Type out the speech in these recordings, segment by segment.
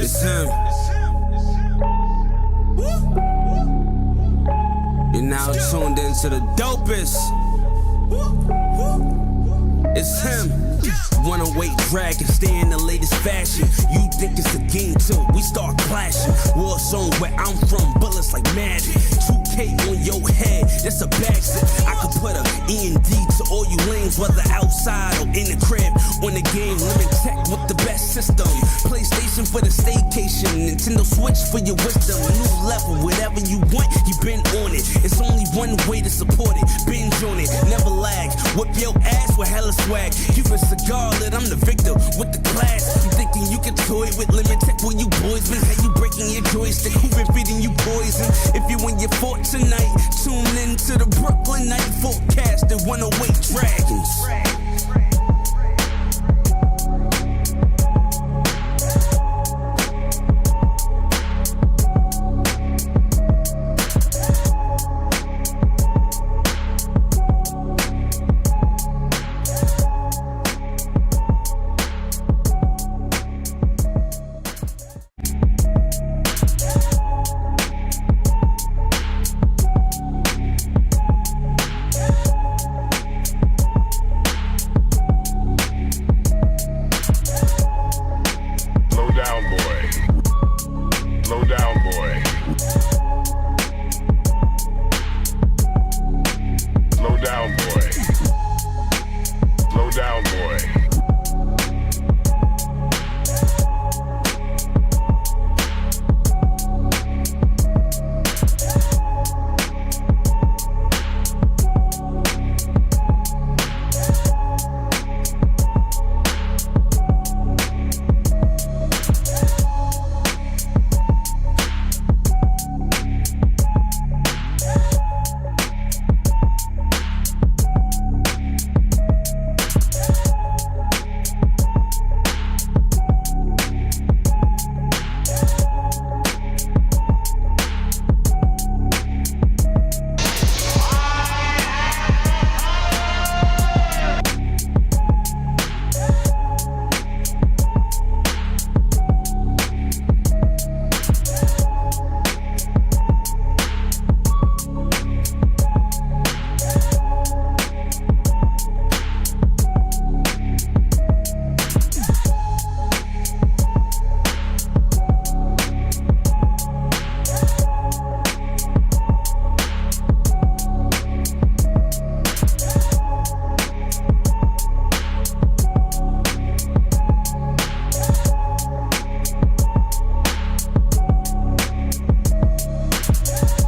It's him. You're now tuned into the dopest. It's him. Wanna wait, drag, and stay in the latest fashion. You think it's a game till we start clashing. War zone where I'm from, bullets like magic. 2K on your head, that's a backseat. I could put a END to all you lanes, whether outside or in the crib. On the game, limit tech with the best system. Playstation for the staycation, Nintendo Switch for your wisdom. New level, whatever you want, you been on it. It's only one way to support it. Binge on it, never lag. Whip your ass with hella swag. Give a cigar lit, I'm the victor with the class. You thinking you can toy with limit tech when you boys been? How you breaking your joystick? Who been feeding you poison? If you in your fort tonight, tune in to the Brooklyn Night Forecast and 108 Dragons.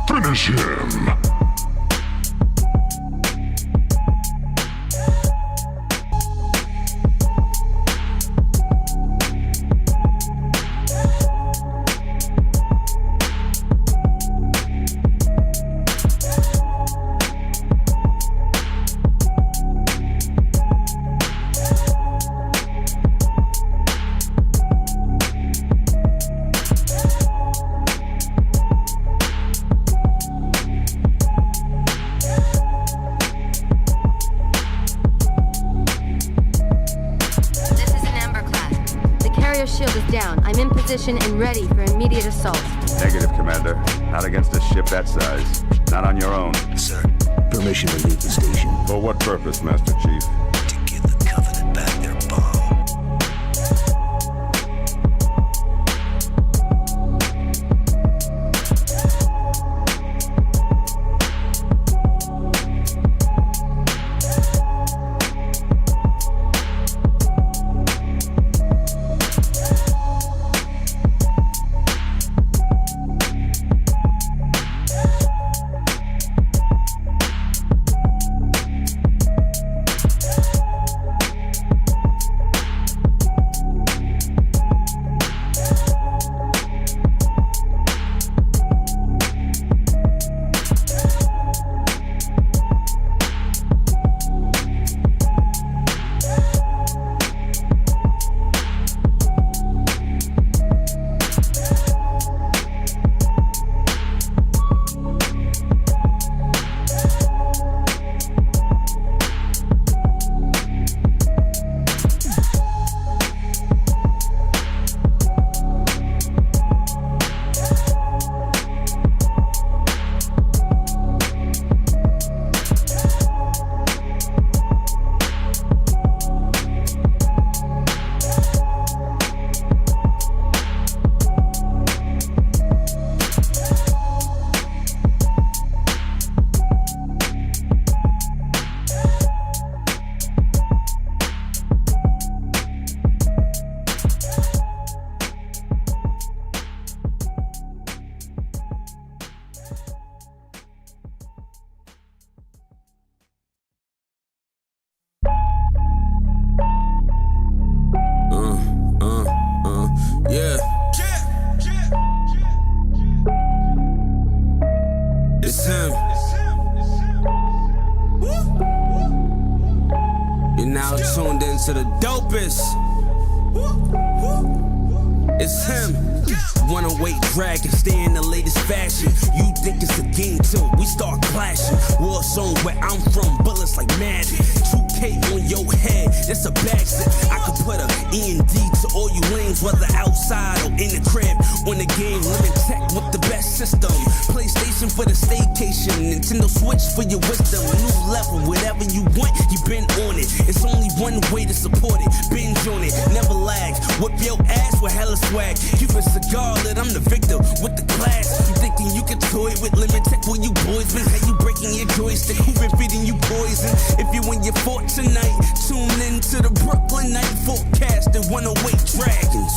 Finish him! Shield is down. I'm in position and ready for immediate assault. Negative, Commander. Not against a ship that size. Not on your own. Sir, permission to leave the station. For what purpose, Master Chief? To give the Covenant back their bomb. So the dopest, it's him. 108 dragon, stay in the latest fashion. You think it's a game till we start clashing. War zone where I'm from, bullets like magic. 2K on your head, that's a backstep. I could put a END to all you lanes, whether outside or in the crib. On the game, limit tech with the best system. Playstation for the staycation, Nintendo Switch for your wisdom. New level, whatever you want, you been on it. It's only one way to support it, binge on it, never lag. Whip your ass with hella swag. Keep a cigar lit, I'm the victor with the class. You thinking you can toy with limit tech when you boys been? How you breaking your joystick? Who been feeding you poison? If you win your fort tonight, tune in to the Brooklyn night forecast and 108 dragons.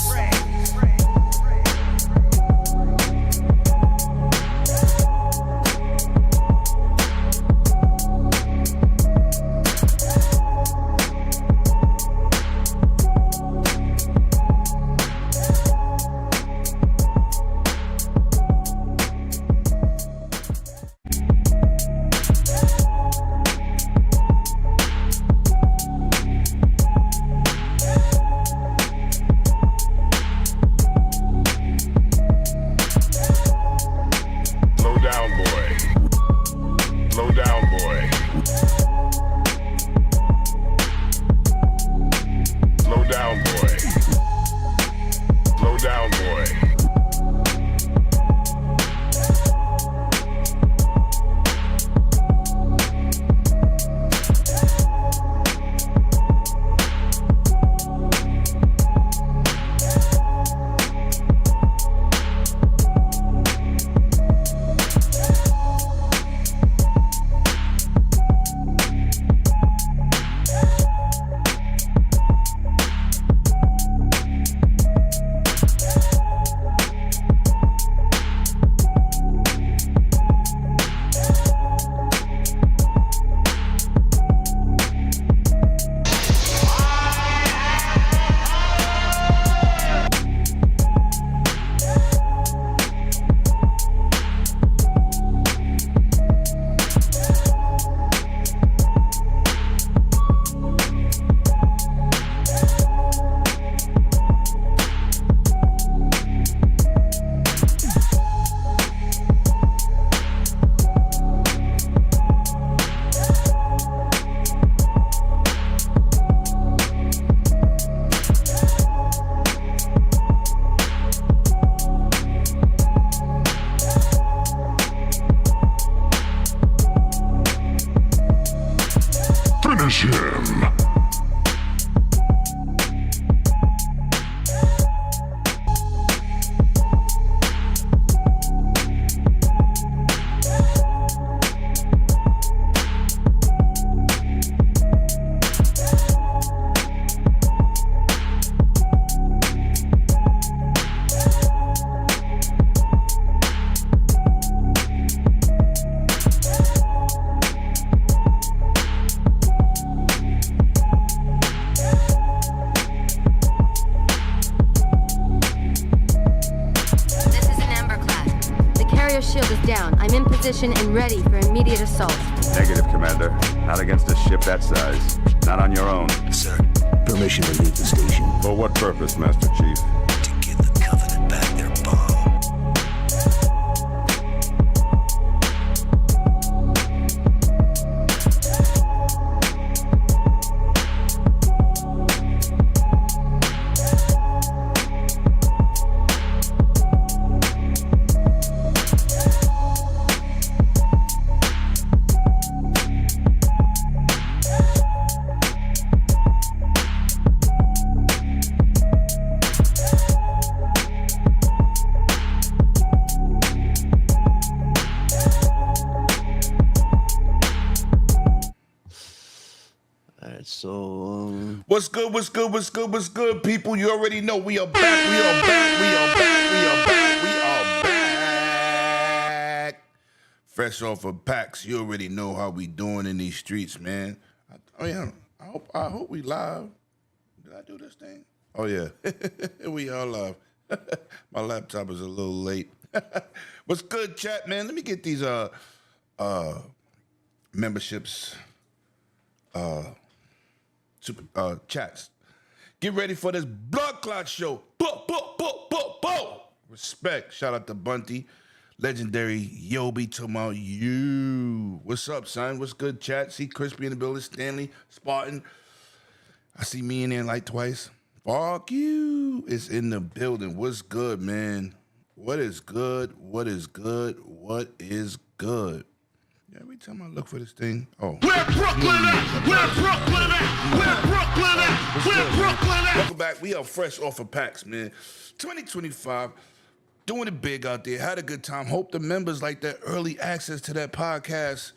Finish him! Shield is down. I'm in position and ready for immediate assault. Negative, Commander. Not against a ship that size. Not on your own. Sir, Permission to leave the station. For what purpose, Master Chief? to give the Covenant back their bomb. What's good, what's good, what's good, what's good, people? You already know we are back, we are back, we are back, we are back, we are back. Fresh off of PAX, you already know how we doing in these streets, man. Oh yeah, I hope we live. Did I do this thing? Oh yeah, we are live. My laptop is a little late. What's good, chat, man? Let me get these memberships chats. Get ready for this blood clot show. Bo, bo, bo, bo, bo. Respect. Shout out to Bunty. Legendary Yobi talking about you. What's up, son? What's good, chat? See Crispy in the building. Stanley, Spartan. I see me in there like twice. Fuck you. It's in the building. What's good, man? What is good? What is good? What is good? Yeah, every time I look for this thing, oh. Where Brooklyn at? Where Brooklyn at? Where Brooklyn at? Where Brooklyn at? Welcome back. We are fresh off of PAX, man. 2025, doing it big out there. Had a good time. Hope the members like that early access to that podcast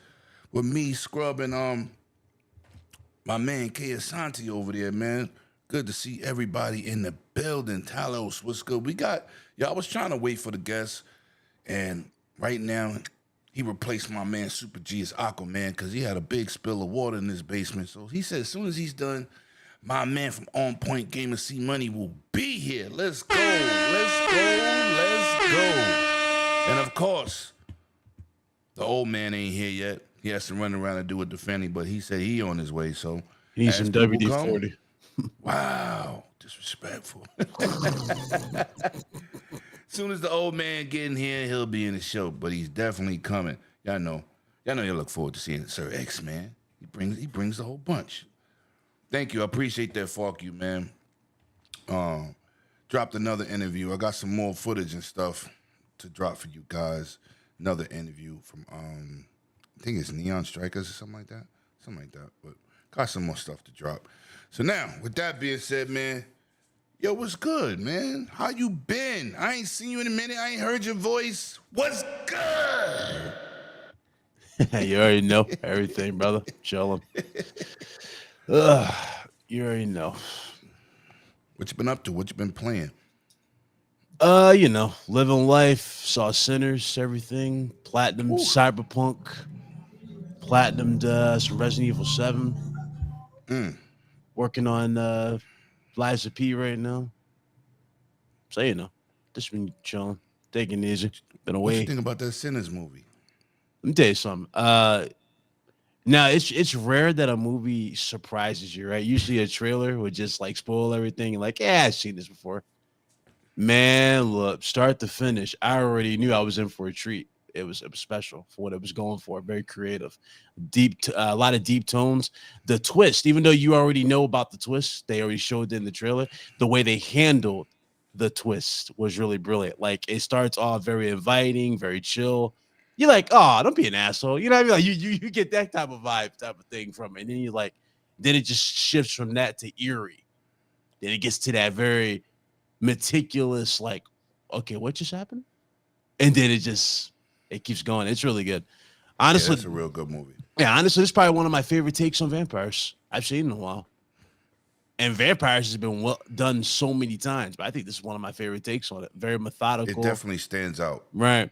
with me, Scrub, and my man K Asante over there, man. Good to see everybody in the building. Talos, what's good? I was trying to wait for the guests, and right now, he replaced my man Super G as Aquaman because he had a big spill of water in his basement. So he said as soon as he's done, my man from On Point Game and C Money will be here. Let's go. Let's go. Let's go. And of course, the old man ain't here yet. He has to run around and do with the Fanny, but he said he on his way. So he needs some WD-40. Wow, disrespectful. As soon as the old man get in here, he'll be in the show, but he's definitely coming. Y'all know you look forward to seeing Sir X, man. He brings the whole bunch. Thank you. I appreciate that, fuck you, man. Dropped another interview. I got some more footage and stuff to drop for you guys. Another interview from I think it's Neon Strikers or something like that. Something like that. But got some more stuff to drop. So now, with that being said, man, yo, what's good, man? How you been? I ain't seen you in a minute. I ain't heard your voice. What's good? You already know everything, brother. Chilling. You already know. What you been up to? What you been playing? Living life, saw Sinners, everything, platinum, Cyberpunk, platinumed some Resident Evil 7. Working on Lies of P right now. So, just been chilling, taking it easy. Been away. What you think about that Sinners movie? Let me tell you something. Now it's rare that a movie surprises you, right? Usually a trailer would just like spoil everything. You're like, yeah, I've seen this before. Man, look, start to finish, I already knew I was in for a treat. It was special for what it was going for. Very creative, deep, a lot of deep tones. The twist, even though you already know about the twist, they already showed it in the trailer. The way they handled the twist was really brilliant. Like it starts off very inviting, very chill. You're like, oh, don't be an asshole. You know what I mean? Like you get that type of vibe, type of thing from it. And then you're like, then it just shifts from that to eerie. Then it gets to that very meticulous, like, okay, what just happened? And then it keeps going. It's really good. Honestly, it's a real good movie. Yeah, honestly, it's probably one of my favorite takes on vampires I've seen in a while. And vampires has been done so many times, but I think this is one of my favorite takes on it. Very methodical. It definitely stands out. Right.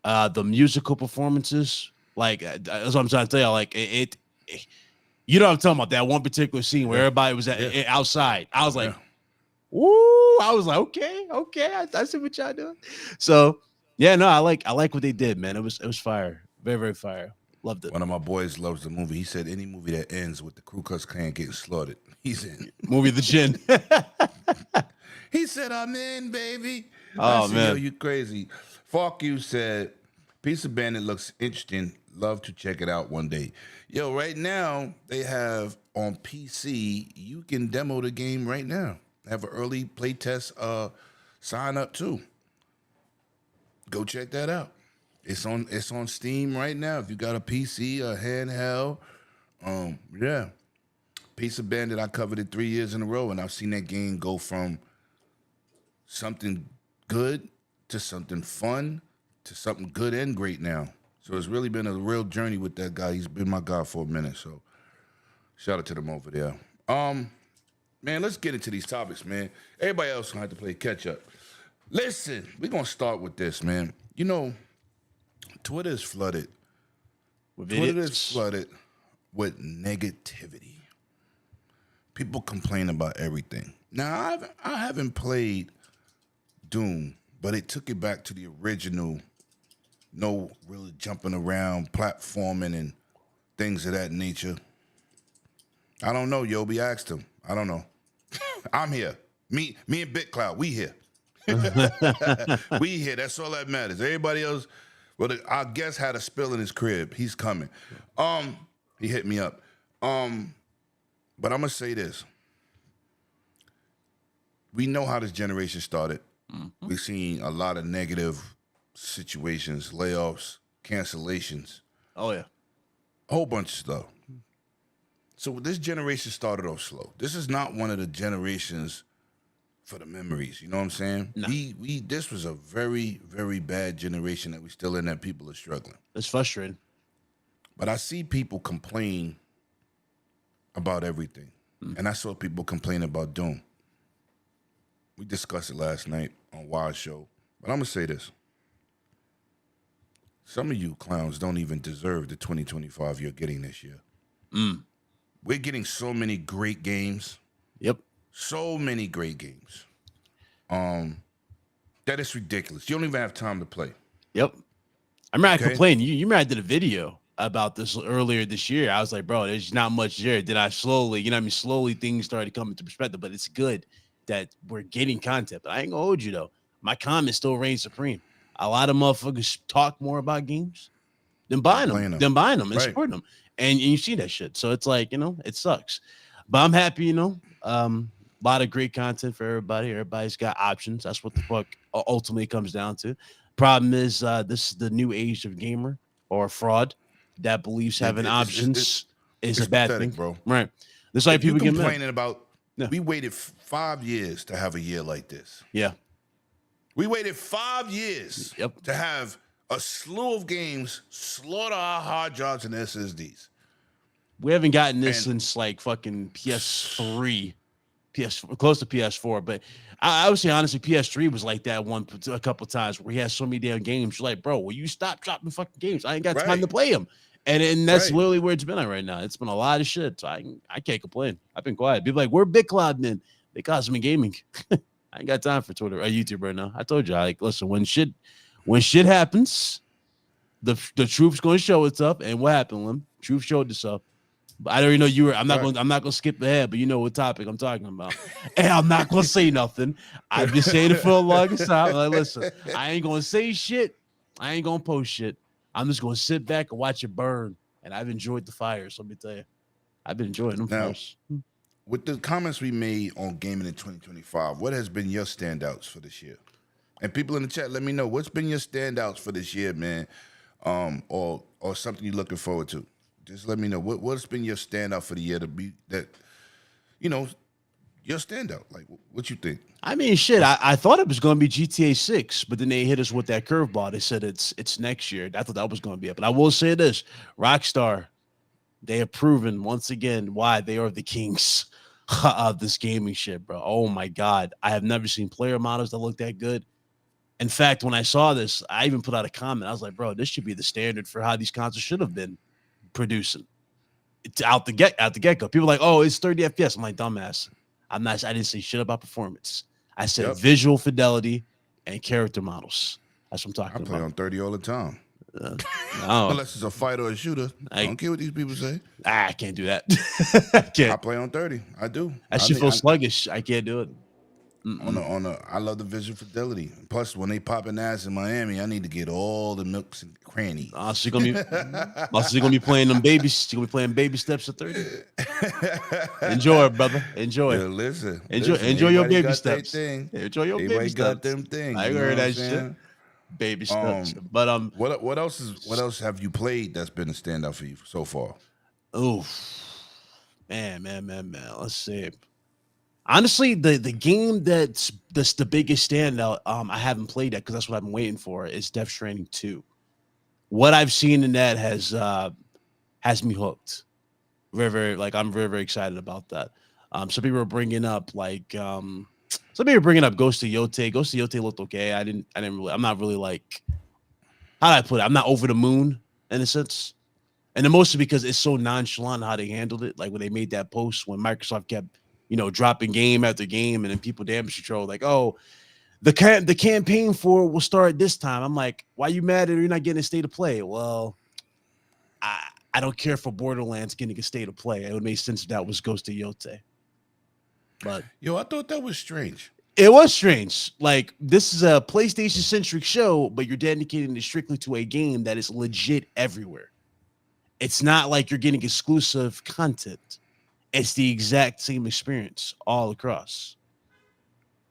The musical performances, like that's what I'm trying to tell you. Like it you know what I'm talking about, that one particular scene where everybody was outside. I was like, woo! I was like, okay, I see what y'all doing. So yeah, no, I like what they did, man. It was fire, very, very fire. Loved it. One of my boys loves the movie. He said any movie that ends with the Ku Klux Klan getting slaughtered, he's in. Movie The Gin. He said, I'm in, baby. Oh, said, man. Yo, you crazy. Fuck you said, Pizza Bandit looks interesting. Love to check it out one day. Yo, right now, they have on PC, you can demo the game right now. Have an early playtest sign up too. Go check that out. It's on Steam right now. If you got a PC, a handheld, yeah. Pizza Bandit, I covered it 3 years in a row, and I've seen that game go from something good to something fun to something good and great now. So it's really been a real journey with that guy. He's been my guy for a minute. So shout out to them over there. Man, let's get into these topics, man. Everybody else gonna have to play catch up. Listen, we're gonna start with this, man. You know, Twitter is flooded. Twitter is flooded with negativity. People complain about everything. Now, I haven't played Doom, but it took it back to the original. No really jumping around, platforming, and things of that nature. I don't know. Yobi asked him. I don't know. I'm here. Me and Big Cloud, we here. We here. That's all that matters. Everybody else, well, our guest had a spill in his crib. He's coming. He hit me up. But I'm gonna say this. We know how this generation started. Mm-hmm. We've seen a lot of negative situations, layoffs, cancellations. Oh yeah. A whole bunch of stuff. So this generation started off slow. This is not one of the generations for the memories. You know what I'm saying? No. This was a very, very bad generation that we still in, that people are struggling. It's frustrating. But I see people complain about everything. And I saw people complain about Doom. We discussed it last night on Wild Show. But I'm going to say this. Some of you clowns don't even deserve the 2025 you're getting this year. We're getting so many great games. Yep. So many great games. That is ridiculous. You don't even have time to play. Yep. I remember I complained. You remember I did a video about this earlier this year. I was like, bro, there's not much there. Then I slowly things started coming to perspective, but it's good that we're getting content. But I ain't gonna hold you though. My comment still reigns supreme. A lot of motherfuckers talk more about games than buying them and supporting them. And you see that shit. So it's like, it sucks. But I'm happy, a lot of great content for everybody. Everybody's got options. That's what the fuck ultimately comes down to. Problem is, this is the new age of gamer or fraud that believes having options is a bad thing, bro. Right. That's why people get complaining about. Yeah. We waited 5 years to have a year like this. Yeah. We waited 5 years to have a slew of games slaughter our hard drives and SSDs. We haven't gotten this since like fucking PS3, close to PS4. But I would say honestly, PS3 was like that a couple times where he had so many damn games. You're like, bro, will you stop dropping fucking games? I ain't got time to play them. And that's literally where it's been at right now. It's been a lot of shit. So I can't complain. I've been quiet. People like, we're Big Cloud men. Big Cloud's been gaming. I ain't got time for Twitter or YouTube right now. I told you, listen, when shit happens, the truth's gonna show itself. And what happened, Lim? Truth showed itself. But I already know you were. I'm not gonna skip ahead, but you know what topic I'm talking about. And I'm not gonna say nothing. I've been saying it for a long time. Like, listen, I ain't gonna say shit. I ain't gonna post shit. I'm just gonna sit back and watch it burn. And I've enjoyed the fires. Let me tell you, I've been enjoying them fires. With the comments we made on gaming in 2025, what has been your standouts for this year? And people in the chat, let me know what's been your standouts for this year, man, or something you're looking forward to. Just let me know what's been your standout for the year to be that, your standout. Like, what you think? I mean, shit. I thought it was going to be GTA 6, but then they hit us with that curveball. They said it's next year. I thought that was going to be it. But I will say this: Rockstar, they have proven once again why they are the kings of this gaming shit, bro. Oh my god, I have never seen player models that look that good. In fact, when I saw this, I even put out a comment. I was like, bro, this should be the standard for how these consoles should have been producing. It's out the get-go. People are like, oh, it's 30 FPS. I'm like, dumbass. I didn't say shit about performance. I said visual fidelity and character models. That's what I'm talking about. I play on 30 all the time. No. Unless it's a fighter or a shooter. I don't care what these people say. I can't do that. I play on 30. I do. That shit feels sluggish. I can't do it. I love the visual fidelity. Plus, when they popping ass in Miami, I need to get all the nooks and crannies. So you're gonna be playing them babies. You're gonna be playing baby steps at 30. Enjoy it, brother. Enjoy it. Listen. Enjoy your baby steps. Enjoy your baby steps. Got them things. I heard that shit. Baby steps. But what else have you played that's been a standout for you so far? Oh, man. Let's see. Honestly, the game that's the biggest standout, I haven't played that because that's what I've been waiting for, is Death Stranding 2. What I've seen in that has me hooked. I'm very, very excited about that. Some people are bringing up Ghost of Yote. Ghost of Yote looked okay. I'm not really like, how do I put it? I'm not over the moon in a sense. And then mostly because it's so nonchalant how they handled it. Like when they made that post when Microsoft kept, dropping game after game, and then people damage control, like, oh, the campaign for it will start this time. I'm like, why you mad that you're not getting a state of play? Well, I I don't care for Borderlands getting a state of play. It would make sense if that was Ghost of Yote. But Yo, I thought that was strange. it was strange. Like, this is a PlayStation centric show, but you're dedicating it strictly to a game that is legit everywhere. It's not like you're getting exclusive content. It's the exact same experience all across.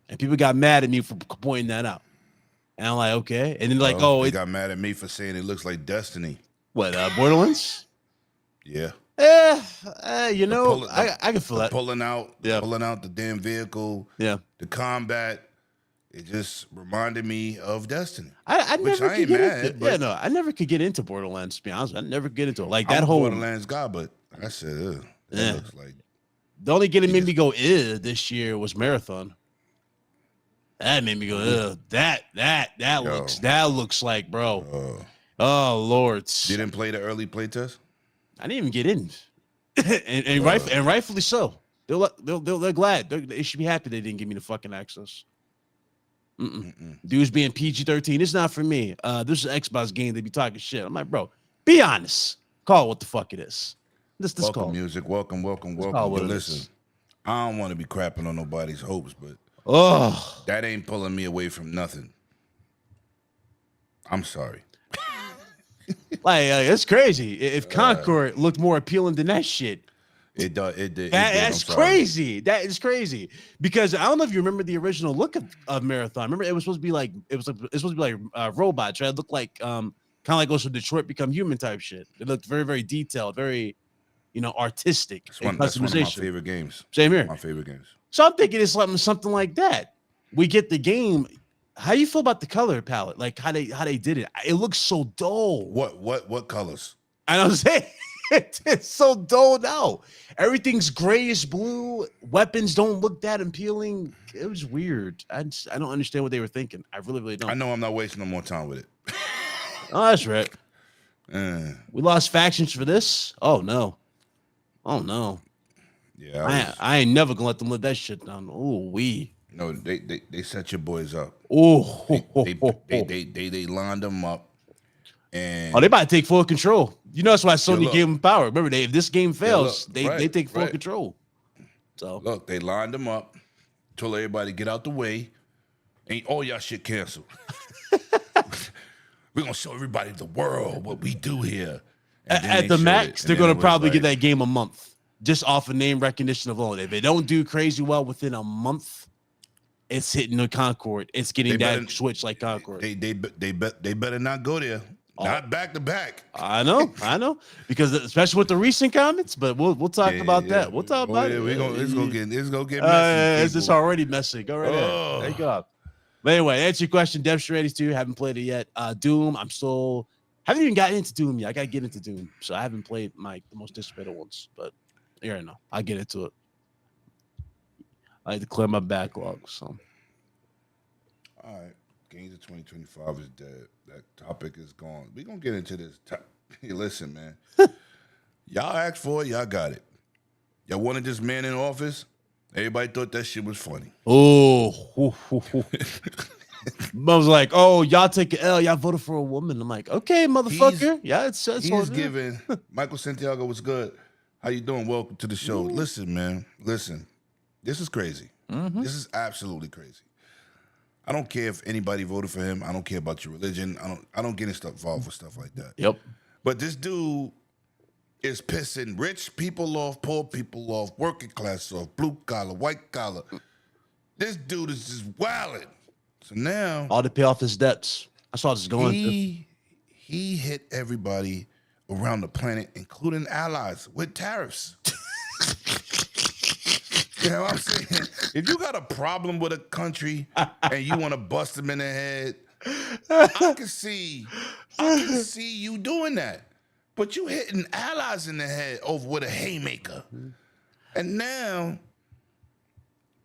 And people got mad at me for pointing that out. And I'm like, okay. And then like, They got mad at me for saying it looks like Destiny. What, Borderlands? Yeah. You know, I can feel that. Pulling out the damn vehicle. Yeah. The combat. It just reminded me of Destiny. I never ain't could get mad, into, but- I never could get into Borderlands, to be honest. I never get into it. Like I'm that a whole Borderlands guy, but I said, that Yeah. looks like the only game that made me go this year was Marathon. That made me go, that looks like, bro. Oh Lord. You didn't play the early playtest? I didn't even get in. and rightfully so. They're glad. They should be happy they didn't give me the fucking access. Dudes being PG-13, it's not for me. This is an Xbox game. They be talking shit. I'm like, bro, be honest. Call it what the fuck it is. This Welcome call. music. Welcome. call But what it listen, is. I don't want to be crapping on nobody's hopes, but Oh, that ain't pulling me away from nothing. I'm sorry. like it's crazy. If Concord looked more appealing than that shit, It does. It did. that's crazy. That is crazy because I don't know if you remember the original look of Marathon. Remember, it was supposed to be like robots, right? It looked like kind of like also Detroit Become Human type shit. It looked very, very detailed, very artistic. That's one of my favorite games. Same here. My favorite games. So I'm thinking it's something like that. We get the game. How you feel about the color palette? Like how they did it? It looks so dull. What colors? I know what I'm saying. It's so dull now. Everything's grayish blue. Weapons don't look that appealing. It was weird. I don't understand what they were thinking. I really, really don't. I know I'm not wasting no more time with it. Oh, that's right. We lost factions for this. Oh no. Yeah. I ain't never gonna let them let that shit down. Oh, No, they set your boys up. Oh, They lined them up. And they about to take full control. You know that's why Sony look. gave them power. Remember, if this game fails, look, they take full right. control. So look, they lined them up, told everybody get out the way. Ain't all y'all shit canceled. We're gonna show everybody the world what we do here. And then at they the showed max, it, they're and then gonna it was probably like, get that game a month just off of name recognition alone. If they don't do crazy well within a month, it's hitting the Concord. It's getting They that better- switch like Concord. They better not go there. Not back to back. I know, because especially with the recent comments. But we'll talk about that. We'll talk about it. It's gonna get messy. It's just people. already messy. Go right ahead. There you go. But anyway, answer your question. Death Stranding 2. Haven't played it yet. Doom. Haven't even gotten into Doom yet. I gotta get into Doom. So I haven't played the most anticipated ones. But here I know. I'll get into it. I like to clear my backlog. So All right. Games of 2025 is dead. That topic is gone. We're going to get into this. Hey, listen, man. Y'all asked for it. Y'all got it. Y'all wanted this man in office. Everybody thought that shit was funny. I was like, oh, y'all take an L. Y'all voted for a woman. I'm like, okay, motherfucker. He's giving. Michael Santiago was good. How you doing? Welcome to the show. Listen, man. Listen. This is crazy. This is absolutely crazy. I don't care if anybody voted for him. I don't care about your religion. I don't get involved with stuff like that. Yep. But this dude is pissing rich people off, poor people off, working class off, blue collar, white collar. This dude is just wilding. So now All to pay off his debts. That's all it's going to. he hit everybody around the planet, including allies, with tariffs. You know what I'm saying? If you got a problem with a country and you want to bust them in the head, I can see you doing that. But you hitting allies in the head over with a haymaker. And now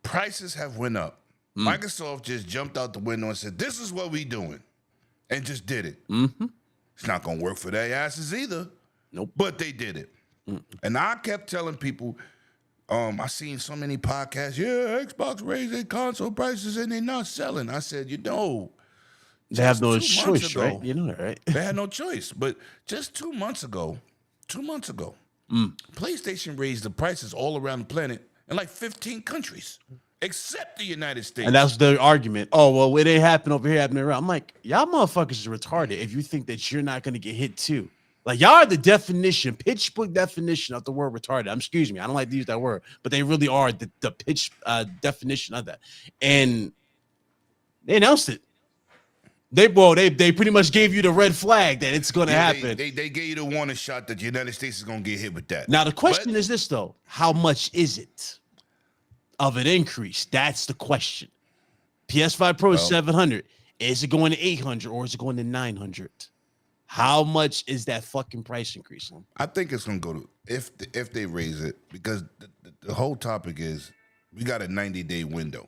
prices have went up. Microsoft just jumped out the window and said, this is what we doing. And just did it. It's not going to work for their asses either. Nope. But they did it. And I kept telling people, I seen so many podcasts, Xbox raised their console prices and they're not selling. I said, They have no just 2 months choice, ago, right? You know that, right? They had no choice. But just 2 months ago, 2 months ago. PlayStation raised the prices all around the planet in like 15 countries, except the United States. And that's the argument. Oh, well, it ain't happening over here, happening around. I'm like, y'all motherfuckers are retarded if you think that you're not going to get hit too. Like, y'all are the definition, pitch book definition of the word retarded. Excuse me, I don't like to use that word, but they really are the pitch definition of that. And they announced it. They pretty much gave you the red flag that it's going to happen. They gave you the warning shot that the United States is going to get hit with that. Now, the question is this, though. How much is it of an increase? That's the question. PS5 Pro is 700. Is it going to 800 or is it going to 900? How much is that fucking price increase? I think it's going to go to, if they raise it, because the whole topic is we got a 90-day window.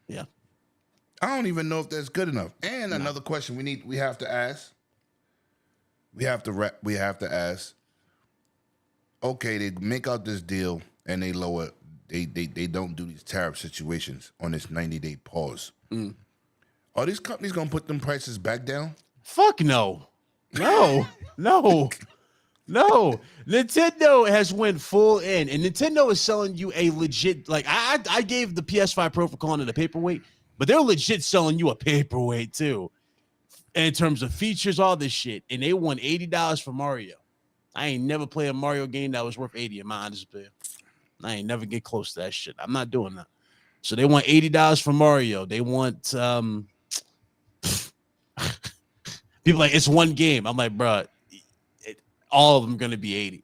Yeah. I don't even know if that's good enough. And another question we have to ask. We have to ask. Okay, they make out this deal and they lower. They don't do these tariff situations on this 90-day pause. Are these companies gonna put them prices back down? Fuck no. No. Nintendo has went full in, and Nintendo is selling you a legit. Like I gave the PS5 Pro for calling it a paperweight. But they're legit selling you a paperweight too, in terms of features, all this shit. And they want $80 for Mario. I ain't never played a Mario game that was worth $80 in my honest opinion. I ain't never get close to that shit. I'm not doing that. So they want $80 for Mario. They want people like it's one game. I'm like, bro, all of them gonna be 80.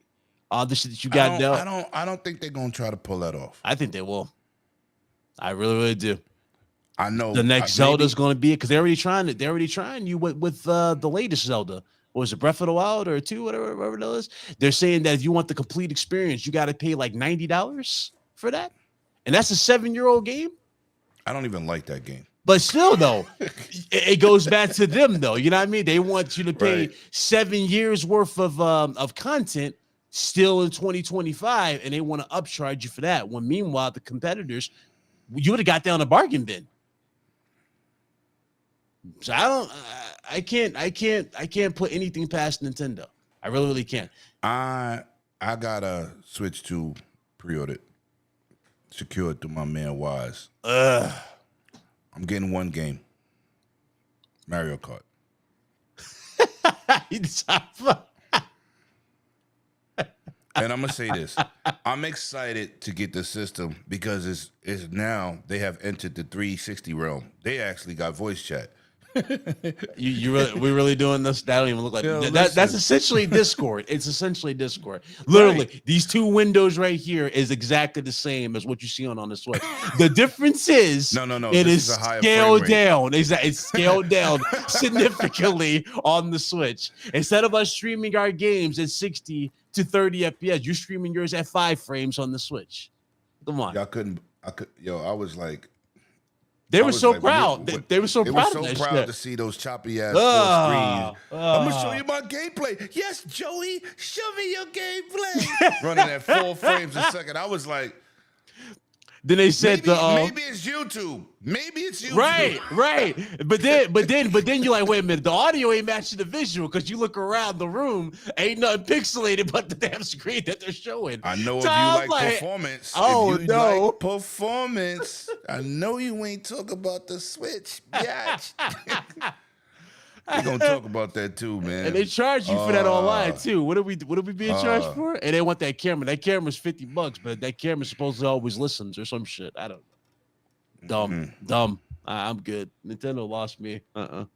All the shit that you got dealt. I don't think they're gonna try to pull that off. I think they will. I really, really do. I know the next Zelda's going to be it because they're already trying you with the latest Zelda. What was it, Breath of the Wild or 2, whatever it is? They're saying that if you want the complete experience, you got to pay like $90 for that, and that's a 7-year-old game. I don't even like that game. But still, though, it goes back to them, though. You know what I mean? They want you to pay 7 years worth of content still in 2025, and they want to upcharge you for that. When meanwhile, the competitors, you would have got down a bargain bin. So I can't put anything past Nintendo. I really, really can't. I got a Switch 2 pre-ordered, secured through my man Wise. I'm getting one game, Mario Kart. And I'm gonna say this: I'm excited to get the system because it's now they have entered the 360 realm. They actually got voice chat. We really doing this? That don't even look like that's essentially Discord. It's essentially Discord. Literally, these two windows right here is exactly the same as what you see on the Switch. The difference is no. It is scaled down. It's scaled down significantly on the Switch. Instead of us streaming our games at 60 to 30 FPS, you're streaming yours at 5 frames on the Switch. Come on. I was like. They were so proud. They were so proud of that shit. They were so proud to see those choppy ass full screens. I'm gonna show you my gameplay. Yes, Joey, show me your gameplay. Running at 4 frames a second. I was like, then they said maybe it's YouTube. Maybe it's YouTube. Right. But then you're like, wait a minute, the audio ain't matching the visual because you look around the room, ain't nothing pixelated but the damn screen that they're showing. I know so if you like performance. Oh if you no, like performance. I know you ain't talk about the Switch. Bitch. We're gonna talk about that too, man. And they charge you for that online too. What are we being charged for? And they want that camera. That camera's $50, but that camera's supposed to always listens or some shit. I don't know. Dumb. I'm good. Nintendo lost me. The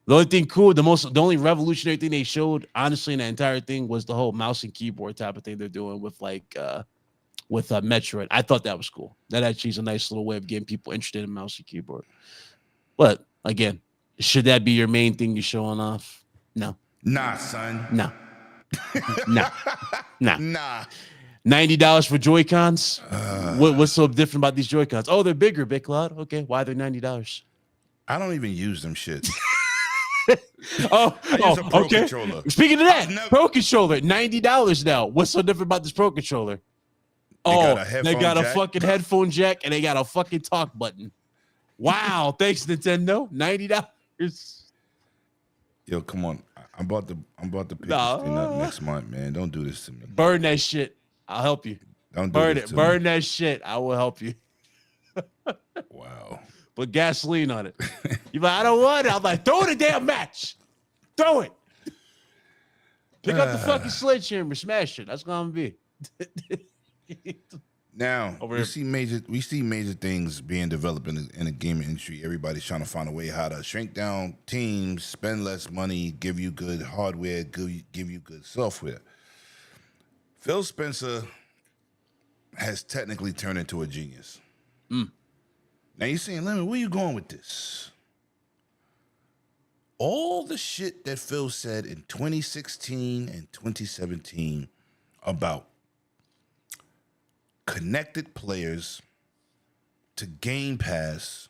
only thing cool, the only revolutionary thing they showed, honestly, in the entire thing was the whole mouse and keyboard type of thing they're doing with Metroid. I thought that was cool. That actually is a nice little way of getting people interested in mouse and keyboard. But again, should that be your main thing you're showing off? No. Nah, son. No. Nah. $90 for Joy-Cons? What's so different about these Joy-Cons? Oh, they're bigger, Big Cloud. Okay, why are they $90? I don't even use them shit. Okay. Controller. Speaking of that, Pro Controller, $90 now. What's so different about this Pro Controller? They got a fucking headphone jack and they got a fucking talk button. Wow, thanks, Nintendo. $90. Yo, come on. I'm about to pick Nah. this thing up next month, man. Don't do this to me. Burn that shit. I'll help you. Don't do Burn this it. to Burn me. that shit. I will help you. Wow. Put gasoline on it. You're like, I don't want it. I'm like, throw the damn match. Throw it. Pick up the fucking sledgehammer, smash it. That's what I'm gonna be. Now Over we here. see major things being developed in the gaming industry. Everybody's trying to find a way how to shrink down teams, spend less money, give you good hardware, give you good software. Phil Spencer has technically turned into a genius. Now you're saying, Lemon, where you going with this? All the shit that Phil said in 2016 and 2017 about connected players to Game Pass,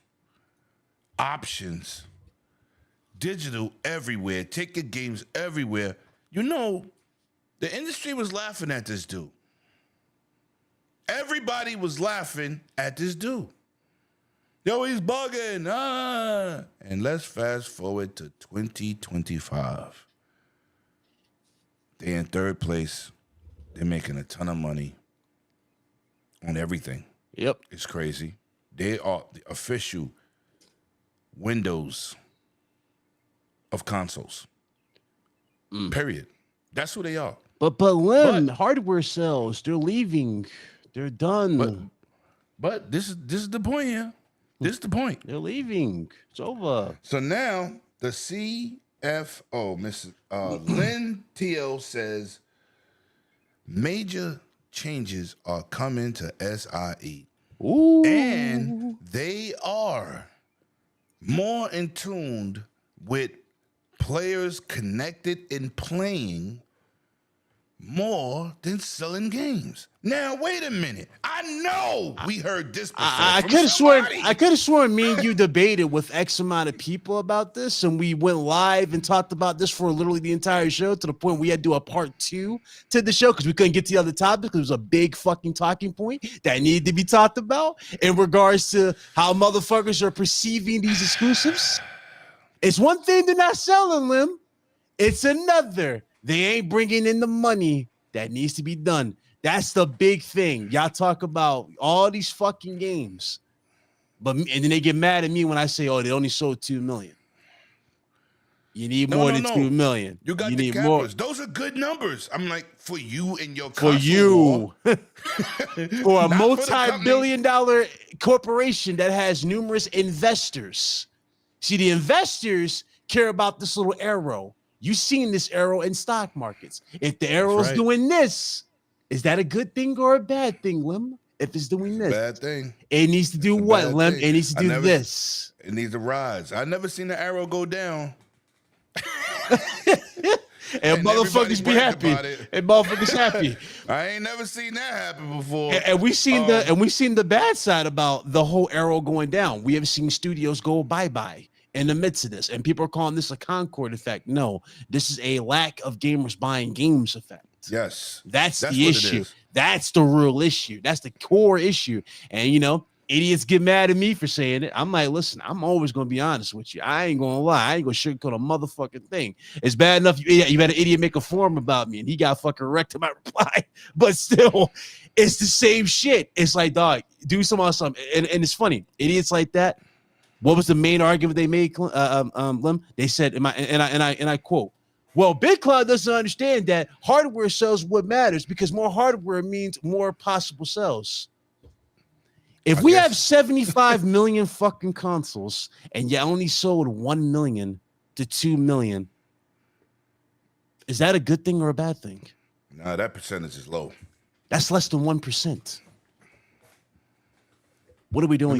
options, digital everywhere, take your games everywhere. You know, the industry was laughing at this dude. Everybody was laughing at this dude. Yo, he's bugging. And let's fast forward to 2025. They're in third place. They're making a ton of money on everything. Yep. It's crazy. They are the official Windows of consoles. Period. That's who they are. But Lim, hardware sales, they're leaving. They're done. But this is the point here. This is the point. They're leaving. It's over. So now the CFO, Mrs. Lynn TL says major changes are coming to SIE. Ooh. And they are more in tune with players connected and playing more than selling games. Now, wait a minute. I know we heard this before. I from could have sworn somebody. I could have sworn me and you debated with X amount of people about this, and we went live and talked about this for literally the entire show to the point we had to do a part 2 to the show because we couldn't get to the other topics because it was a big fucking talking point that needed to be talked about in regards to how motherfuckers are perceiving these exclusives. It's one thing they're not selling them. It's another. They ain't bringing in the money that needs to be done. That's the big thing. Y'all talk about all these fucking games, and then they get mad at me when I say, "Oh, they only sold 2 million." You need more than 2 million. You got the need cappers. more Those are good numbers. I'm like, for you and your for console you, war. for a Not for the multi-billion-dollar corporation that has numerous investors. See, the investors care about this little arrow. You've seen this arrow in stock markets. If the arrow's right. doing this, is that a good thing or a bad thing, Lim? If it's doing this, Bad thing. it needs to do It's a what, bad Lim? thing. It needs to I do never- this. It needs to rise. I never seen the arrow go down. And And motherfuckers everybody be bragged happy. about it. And motherfuckers happy. I ain't never seen that happen before. And we seen the bad side about the whole arrow going down. We have seen studios go bye-bye in the midst of this, and people are calling this a Concord effect. No, this is a lack of gamers buying games effect. Yes. That's the what it issue. is. That's the real issue. That's the core issue. And idiots get mad at me for saying it. I'm like, listen, I'm always gonna be honest with you. I ain't gonna lie. I ain't gonna sugarcoat a motherfucking thing. It's bad enough you had an idiot make a forum about me and he got fucking wrecked to my reply. But still, it's the same shit. It's like, dog, do something. And it's funny. Idiots like that. What was the main argument they made, Lim? They said, and I quote, well, Big Cloud doesn't understand that hardware sells what matters because more hardware means more possible sales. If we have 75 million fucking consoles and you only sold 1 million to 2 million, is that a good thing or a bad thing? Nah, that percentage is low. That's less than 1%. What are we doing? Let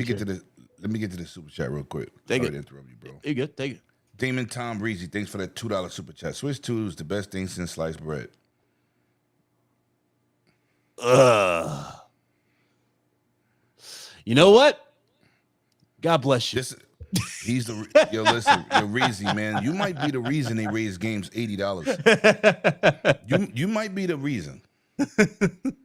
me get to the super chat real quick. Take Sorry it. to interrupt you, bro. You good? Take it. Damon Tom Breezy, thanks for that $2 super chat. Switch 2 is the best thing since sliced bread. You know what? God bless you. He's the yo. Listen, yo, Reezy, man, you might be the reason they raised games $80. You might be the reason.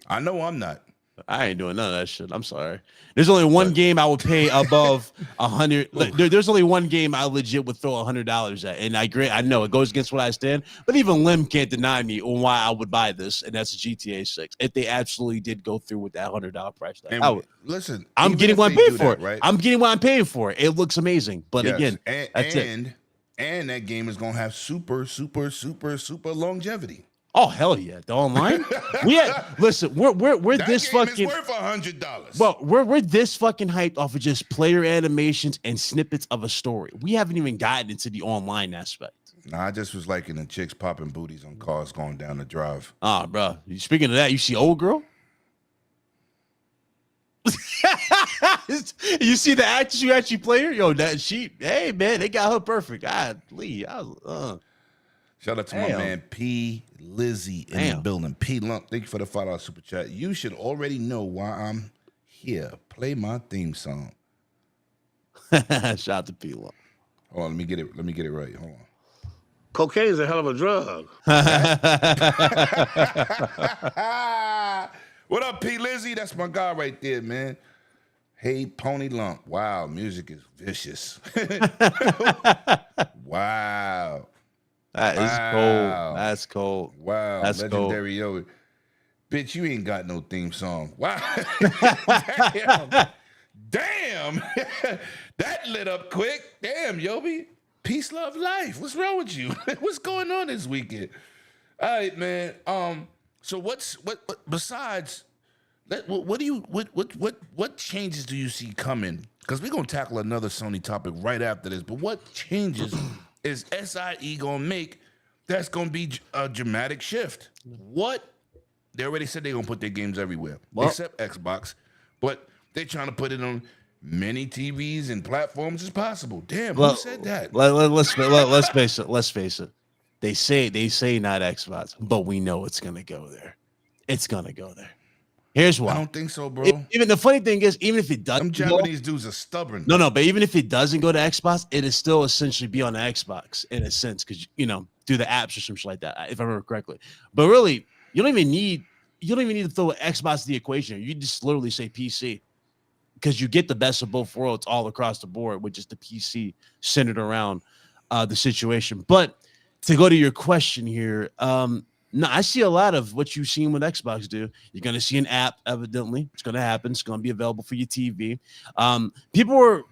I know I'm not. I ain't doing none of that shit. I'm sorry. There's only one game I would pay above 100. There's only one game I legit would throw $100 at, and I know it goes against what I stand, but even Lim can't deny me on why I would buy this, and that's GTA 6. If they absolutely did go through with that $100 price tag, I would. Listen, I'm even getting if what I'm they paying do for. that, right? I'm getting what I'm paying for. It looks amazing, but Yes, again, that's and it. and that game is gonna have super longevity. Oh hell yeah, the online. Listen, we're That this game fucking. is worth $100. Well, we're this fucking hyped off of just player animations and snippets of a story. We haven't even gotten into the online aspect. Nah, I just was liking the chicks popping booties on cars going down the drive. Ah, bro. Speaking of that, you see old girl? You see the actress you actually play her? Yo, hey man, they got her perfect. Shout out to my man P. Lizzie in the building. P. Lump, thank you for the $5 super chat. You should already know why I'm here. Play my theme song. Shout out to P. Lump. Hold on, let me get it right. Hold on. Cocaine's a hell of a drug. What up, P. Lizzie? That's my guy right there, man. Hey, Pony Lump. Wow, music is vicious. Wow. That is cold. That's cold. Wow. That's legendary. Yo, bitch, you ain't got no theme song. Wow. Damn. That lit up quick. Damn, Yobi. Peace, love, life. What's wrong with you? What's going on this weekend? All right, man. So what besides that? What changes do you see coming? Because we're gonna tackle another Sony topic right after this. But what changes is SIE gonna make that's gonna be a dramatic shift? What? They already said they're gonna put their games everywhere except Xbox, but they're trying to put it on many TVs and platforms as possible. Damn, who said that? Let's face it. They say not Xbox, but we know it's gonna go there. It's gonna go there. Here's why. I don't think so, bro. Even the funny thing is, even if it doesn't, them Japanese dudes are stubborn. No, but even if it doesn't go to Xbox, it is still essentially be on the Xbox in a sense, because through the apps or something like that, if I remember correctly. But really, you don't even need to throw Xbox to the equation. You just literally say PC, because you get the best of both worlds all across the board, with just the PC centered around the situation. But to go to your question here, no, I see a lot of what you've seen with Xbox do. You're going to see an app, evidently. It's going to happen. It's going to be available for your TV. People were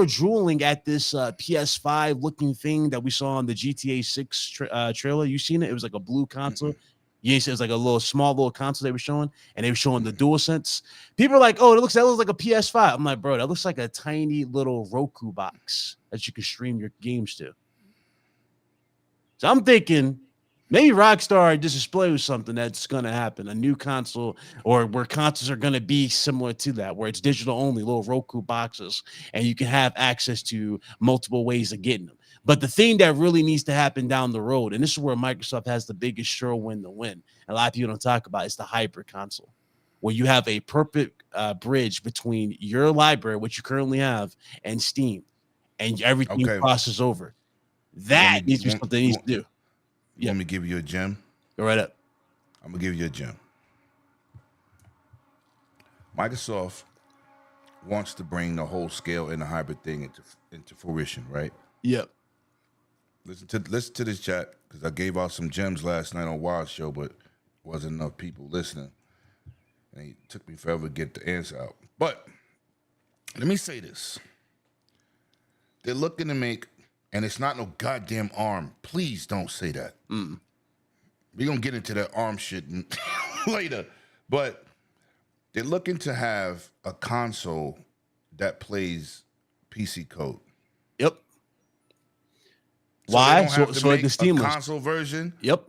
drooling at this PS5 looking thing that we saw on the GTA 6 trailer. You seen it? It was like a blue console. Yes, it was like a small little console they were showing, and they were showing the DualSense. People are like, "Oh, that looks like a PS5." I'm like, "Bro, that looks like a tiny little Roku box that you can stream your games to." So I'm thinking maybe Rockstar just displays something that's going to happen, a new console, or where consoles are going to be similar to that, where it's digital only, little Roku boxes, and you can have access to multiple ways of getting them. But the thing that really needs to happen down the road, and this is where Microsoft has the biggest sure win to win, a lot of people don't talk about, is the hybrid console, where you have a perfect bridge between your library, which you currently have, and Steam, and everything crosses over. That needs to be something they need to do. Yeah. Let me give you a gem. Go right up. I'm going to give you a gem. Microsoft wants to bring the whole scale and the hybrid thing into fruition, right? Yep. Listen to this chat, because I gave out some gems last night on Wild Show, but wasn't enough people listening. And it took me forever to get the answer out. But let me say this. They're looking to make, and it's not no goddamn ARM. Please don't say that. We're going to get into that ARM shit later. But they're looking to have a console that plays PC code. Yep. So why? So like the Steam console version. Yep.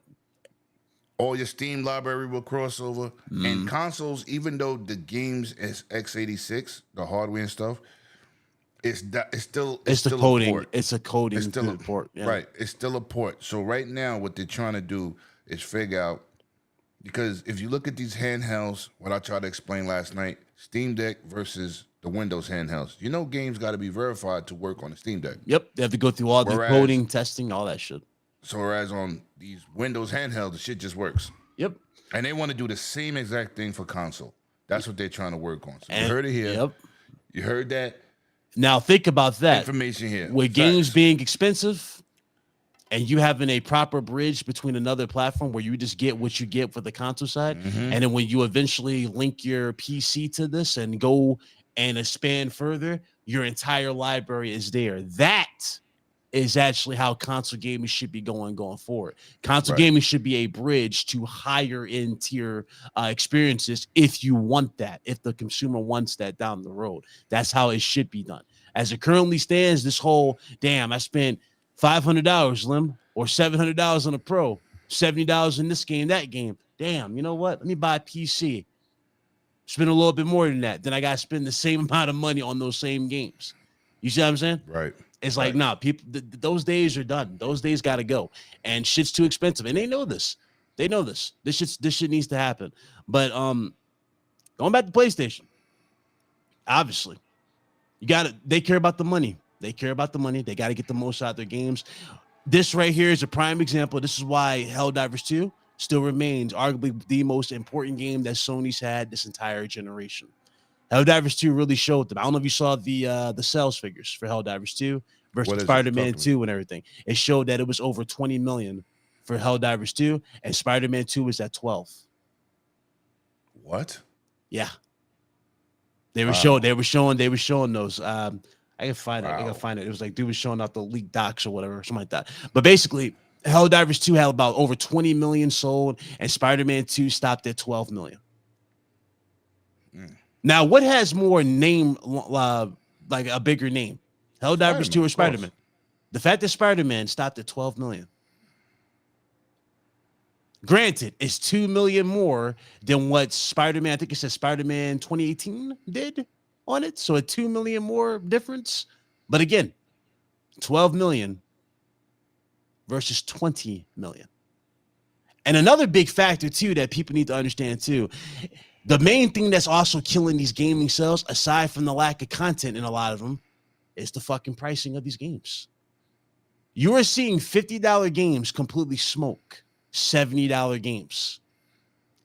All your Steam library will cross over. And consoles, even though the games is x86, the hardware and stuff, it's still the coding. It's a coding. It's still a port. Yeah. Right. It's still a port. So right now, what they're trying to do is figure out, because if you look at these handhelds, what I tried to explain last night, Steam Deck versus the Windows handhelds. Games got to be verified to work on the Steam Deck. Yep. They have to go through all the coding, testing, all that shit. So whereas on these Windows handhelds, the shit just works. Yep. And they want to do the same exact thing for console. That's what they're trying to work on. So you And- heard it here. Yep. You heard that Now think about that. information here. With games Facts. being expensive and you having a proper bridge between another platform where you just get what you get for the console side, Mm-hmm. and then when you eventually link your PC to this and go and expand further, your entire library is there. That is actually how console gaming should be going forward. Console Right. gaming should be a bridge to higher end tier experiences if you want that, if the consumer wants that down the road. That's how it should be done. As it currently stands, this whole, damn, I spent $500, Lim, or $700 on a Pro, $70 in this game, that game. Damn, you know what? Let me buy a PC. Spend a little bit more than that. Then I got to spend the same amount of money on those same games. You see what I'm saying? Right. It's like, nah, people, those days are done. Those days got to go. And shit's too expensive. And they know this. They know this. This shit needs to happen. But going back to PlayStation, obviously, they care about the money. They care about the money. They got to get the most out of their games. This right here is a prime example. This is why Helldivers 2 still remains arguably the most important game that Sony's had this entire generation. Helldivers 2 really showed them. I don't know if you saw the sales figures for Helldivers 2 versus Spider-Man 2 and everything. It showed that it was over 20 million for Helldivers 2, and Spider-Man 2 was at 12. What? Yeah. They were showing those. I can find it. I can find it. It was like dude was showing out the leaked docs or whatever, something like that. But basically, Helldivers 2 had about over 20 million sold, and Spider-Man 2 stopped at 12 million. Now, what has more name, like a bigger name? Helldivers 2 or Spider-Man? The fact that Spider-Man stopped at 12 million. Granted, it's 2 million more than what Spider-Man, I think it says Spider-Man 2018 did on it. So a 2 million more difference. But again, 12 million versus 20 million. And another big factor, too, that people need to understand, too, the main thing that's also killing these gaming sales, aside from the lack of content in a lot of them, is the fucking pricing of these games. You are seeing $50 games completely smoke $70 games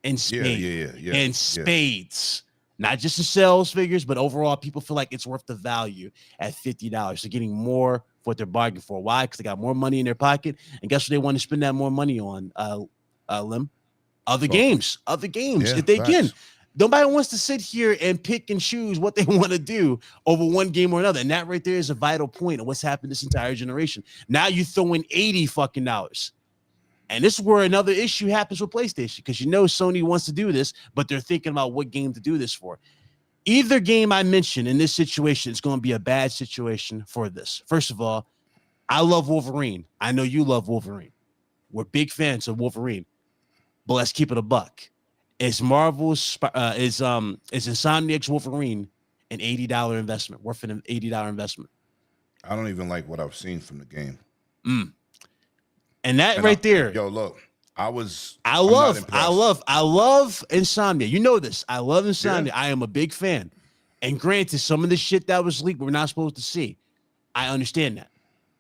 in spades. In spades. Not just the sales figures, but overall, people feel like it's worth the value at $50. They're getting more for what they're bargaining for. Why? Because they got more money in their pocket. And guess what they want to spend that more money on, Lim? Other games. If they can. Nobody wants to sit here and pick and choose what they want to do over one game or another. And that right there is a vital point of what's happened this entire generation. Now you throw in $80 fucking dollars. And this is where another issue happens with PlayStation, because you know Sony wants to do this, but they're thinking about what game to do this for. Either game I mentioned in this situation is going to be a bad situation for this. First of all, I love Wolverine. I know you love Wolverine. We're big fans of Wolverine. But let's keep it a buck. Is Insomniac's Wolverine an $80 investment, worth an $80 investment? I don't even like what I've seen from the game. And right there. Yo, look, I love Insomnia. You know this. I love Insomnia. Yeah. I am a big fan. And granted, some of the shit that was leaked we're not supposed to see. I understand that.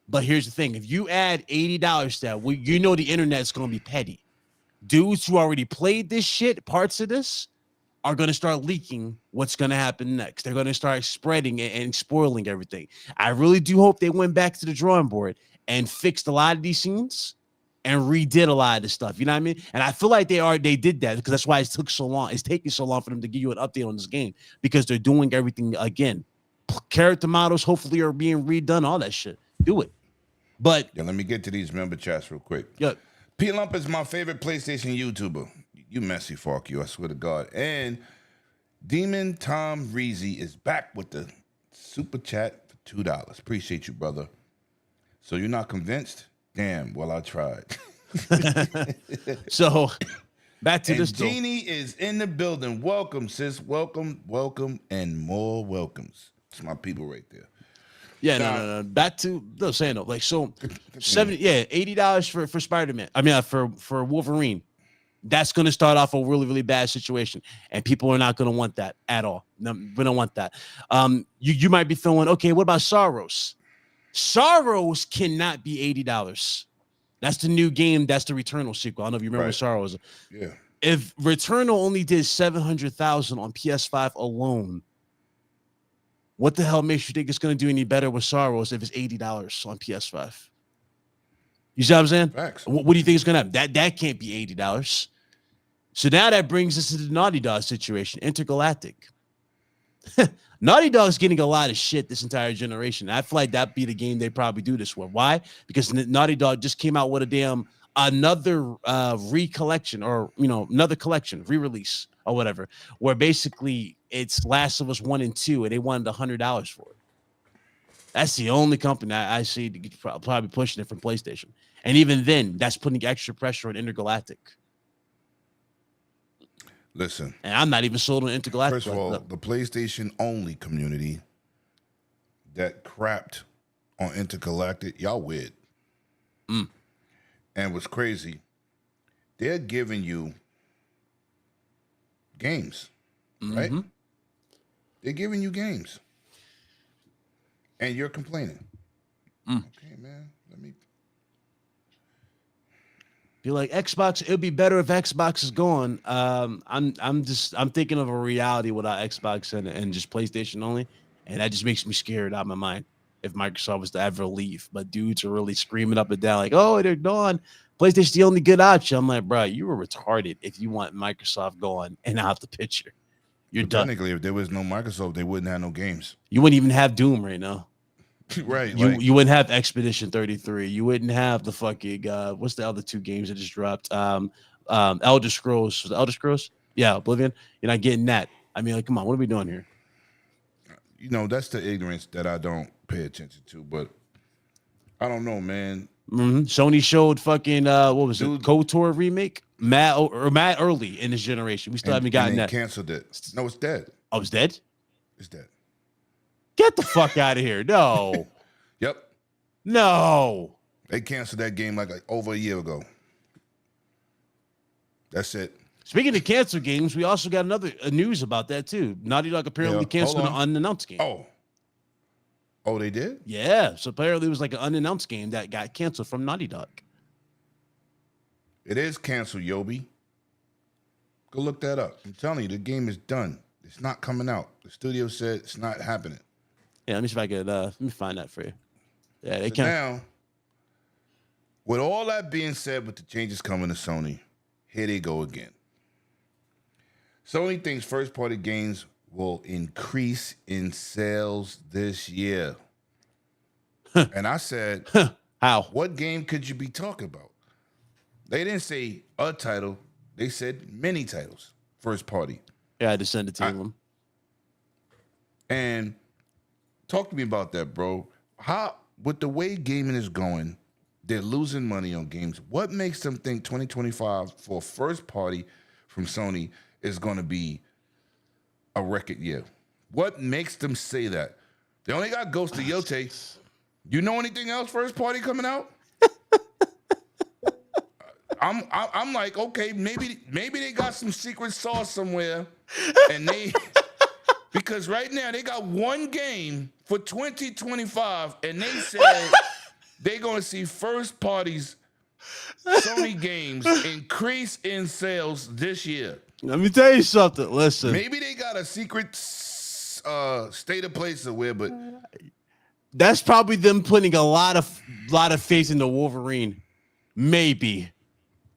But here's the thing. If you add $80 to that, you know the internet's going to be petty. Dudes who already played this shit, parts of this, are going to start leaking what's going to happen next. They're going to start spreading and spoiling everything. I really do hope they went back to the drawing board and fixed a lot of these scenes and redid a lot of this stuff. You know what I mean? And I feel like they did that, because that's why it took so long. It's taking so long for them to give you an update on this game, because they're doing everything again. Character models hopefully are being redone, all that shit. Do it. But yeah, let me get to these member chats real quick. Yeah. P Lump is my favorite PlayStation YouTuber. You messy fuck you, I swear to God. And Demon Tom Reezy is back with the super chat for $2. Appreciate you, brother. So you're not convinced? Damn, well, I tried. So back to this. Jeannie is in the building. Welcome, sis. Welcome, and more welcomes. It's my people right there. Yeah, no. Back to saying though, like so, $80 for Spider-Man. I mean, for Wolverine. That's going to start off a really, really bad situation, and people are not going to want that at all. No, we don't want that. You might be feeling, okay, what about Sorrows? Sorrows cannot be $80. That's the new game. That's the Returnal sequel. I don't know if you remember Sorrows. Yeah. if Returnal only did 700,000 on PS5 alone, what the hell makes you think it's going to do any better with Sorrows if it's $80 on PS5? You see what I'm saying? Facts. What do you think is going to happen? That can't be $80. So now that brings us to the Naughty Dog situation, Intergalactic. Naughty Dog's getting a lot of shit this entire generation. I feel like that'd be the game they probably do this with. Why? Because Naughty Dog just came out with another recollection, or another collection, re-release or whatever, where basically it's Last of Us 1 and 2, and they wanted $100 for it. That's the only company I see probably pushing it from PlayStation. And even then, that's putting extra pressure on Intergalactic. Listen. And I'm not even sold on Intergalactic. First of all, the PlayStation only community that crapped on Intergalactic, y'all weird. And what's crazy, they're giving you games, right? They're giving you games. And you're complaining. Okay, man. Let me You're like, Xbox, it'd be better if Xbox is gone. I'm thinking of a reality without Xbox and just PlayStation only, and that just makes me scared out of my mind if Microsoft was to ever leave. But dudes are really screaming up and down like, oh, they're gone. PlayStation's the only good option. I'm like, bro, you were retarded if you want Microsoft gone and out the picture. You're done. Technically, if there was no Microsoft, they wouldn't have no games. You wouldn't even have Doom right now. Right. You wouldn't have Expedition 33. You wouldn't have the fucking what's the other two games that just dropped? Elder Scrolls. Was it Elder Scrolls? Yeah, Oblivion. You're not getting that. I mean, like, come on, what are we doing here? That's the ignorance that I don't pay attention to, but I don't know, man. Sony showed fucking what was it? KOTOR remake? Mad early in this generation. We still haven't gotten that. Canceled it. No, it's dead. Oh, it's dead? It's dead. Get the fuck out of here. No. Yep. No. They canceled that game like over a year ago. That's it. Speaking of canceled games, we also got another news about that too. Naughty Dog apparently canceled an unannounced game. Oh, they did? Yeah. So apparently it was like an unannounced game that got canceled from Naughty Dog. It is canceled, Yobi. Go look that up. I'm telling you, the game is done. It's not coming out. The studio said it's not happening. Yeah, let me see if I could let me find that for you. Yeah, they so can't. Now, with all that being said, with the changes coming to Sony, here they go again. Sony thinks first-party games will increase in sales this year. And I said, how? What game could you be talking about? They didn't say a title. They said many titles, first party. Yeah, I had to send it to them. And talk to me about that, bro. How, with the way gaming is going, they're losing money on games. What makes them think 2025 for first party from Sony is going to be a record year? What makes them say that? They only got Ghost of Yote. You know anything else first party coming out? I'm like, okay, maybe they got some secret sauce somewhere, and because right now they got one game for 2025, and they said they're gonna see first parties Sony games increase in sales this year. Let me tell you something. Listen, maybe they got a secret state of play somewhere, but that's probably them putting a lot of faith into Wolverine.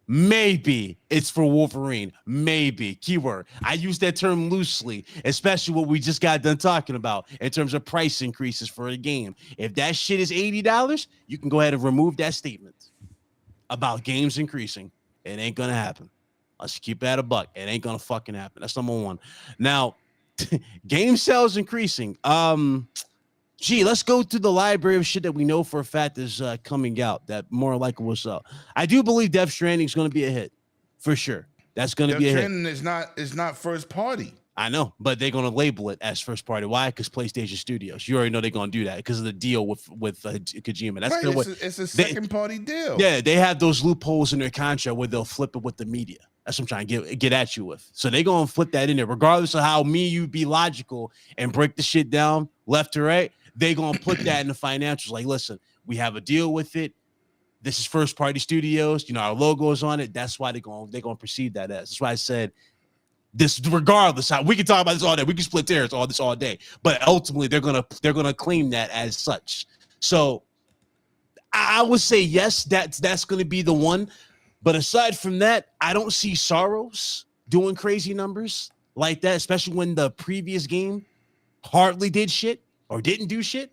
Maybe it's for Wolverine. Maybe. Keyword. I use that term loosely, especially what we just got done talking about in terms of price increases for a game. If that shit is $80, you can go ahead and remove that statement about games increasing. It ain't gonna happen. Let's keep it at a buck. It ain't gonna fucking happen. That's number one. Now, game sales increasing. Let's go through the library of shit that we know for a fact is coming out that more like what's up. I do believe Death Stranding is going to be a hit for sure. That's going to be a hit. Death Stranding is not first party. I know, but they're going to label it as first party. Why? Because PlayStation Studios. You already know they're going to do that because of the deal with Kojima. That's right, it's a second party deal. Yeah, they have those loopholes in their contract where they'll flip it with the media. That's what I'm trying to get at you with. So they're going to flip that in there, regardless of how you be logical and break the shit down left to right. They're going to put that in the financials. Like, listen, we have a deal with it. this is first party studios. Our logo is on it. That's why they're gonna perceive that as. That's why I said this. Regardless, we can talk about this all day. We can split hairs all this all day. But ultimately, they're gonna claim that as such. So I would say yes. That's gonna be the one. But aside from that, I don't see Soros doing crazy numbers like that, especially when the previous game hardly did shit or didn't do shit.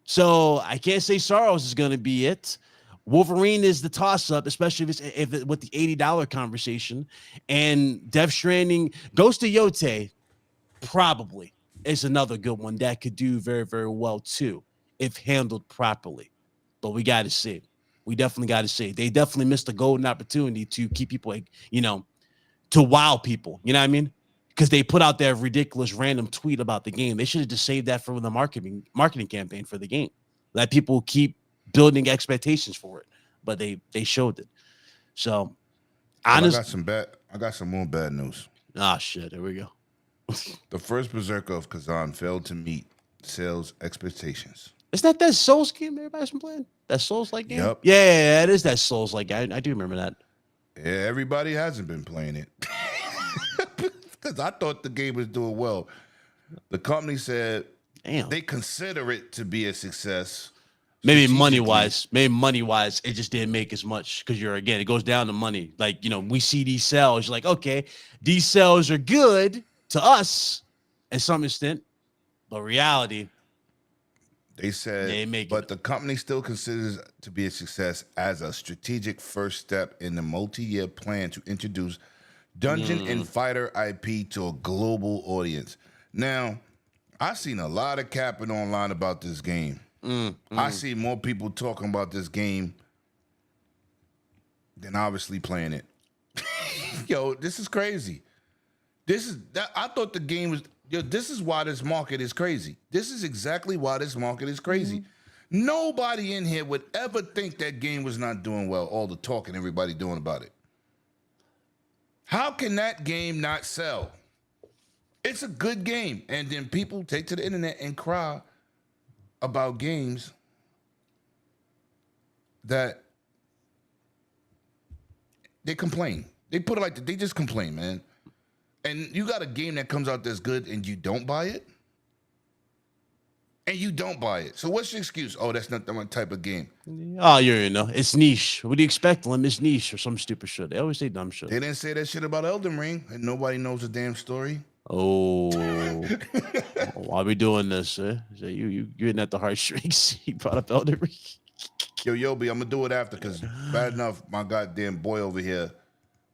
So I can't say Soros is going to be it. Wolverine is the toss-up, especially if it with the $80 conversation. And Death Stranding, Ghost of Yote probably is another good one that could do very, very well too if handled properly. But we got to see. We definitely got to see. They definitely missed a golden opportunity to keep people, to wow people. You know what I mean? Because they put out that ridiculous random tweet about the game. They should have just saved that for the marketing campaign for the game. Let people keep building expectations for it. But they showed it. So honestly, I got some more bad news. Ah, shit. There we go. The first Berserker of Kazan failed to meet sales expectations. Is that Souls game everybody's been playing? That Souls-like game? Yep. Yeah, it is that Souls-like game. I do remember that. Yeah, everybody hasn't been playing it. Because I thought the game was doing well. The company said they consider it to be a success. Maybe money-wise, it just didn't make as much because it goes down to money. Like, we see these sales. You're like, okay, these sales are good to us at some extent, but reality, they said, but the company still considers it to be a success as a strategic first step in the multi-year plan to introduce Dungeon and Fighter IP to a global audience. Now, I've seen a lot of capping online about this game. I see more people talking about this game than obviously playing it. Yo, this is crazy. I thought the game was. This is why this market is crazy. This is exactly why this market is crazy. Nobody in here would ever think that game was not doing well, all the talking everybody doing about it. How can that game not sell? It's a good game. And then people take to the internet and cry about games that they complain. They put it like that. They just complain, man. And you got a game that comes out that's good and you don't buy it? And you don't buy it. So what's your excuse? Oh, that's not my type of game. Oh, it's niche. What do you expect? It's niche or some stupid shit. They always say dumb shit. They didn't say that shit about Elden Ring, and nobody knows the damn story. Oh, why are we doing this? Eh? You hitting at the heartstrings. You brought up Elden Ring. Yo, Yobi, I'm gonna do it after because bad enough, my goddamn boy over here,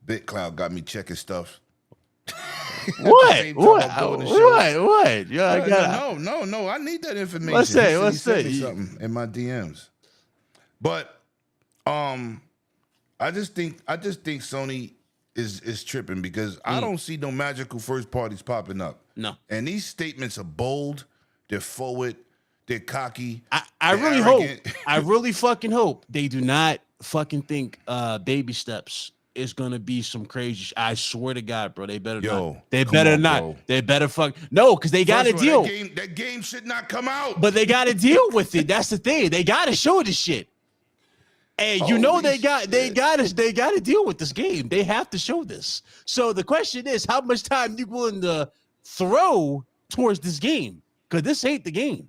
BitCloud, got me checking stuff. What? Yeah, I got no. I need that information. Let's say something in my DMs. But I just think Sony is tripping because I don't see no magical first parties popping up. No. And these statements are bold, they're forward, they're cocky. I really arrogant. I really fucking hope they do not fucking think baby steps is gonna be some crazy. I swear to God, bro. They better not. They better not. Bro. They better fuck. No, because they gotta deal. That game should not come out. But they gotta deal with it. That's the thing. They gotta show this shit. And they gotta deal with this game. They have to show this. So the question is, how much time you willing to throw towards this game? Because this ain't the game.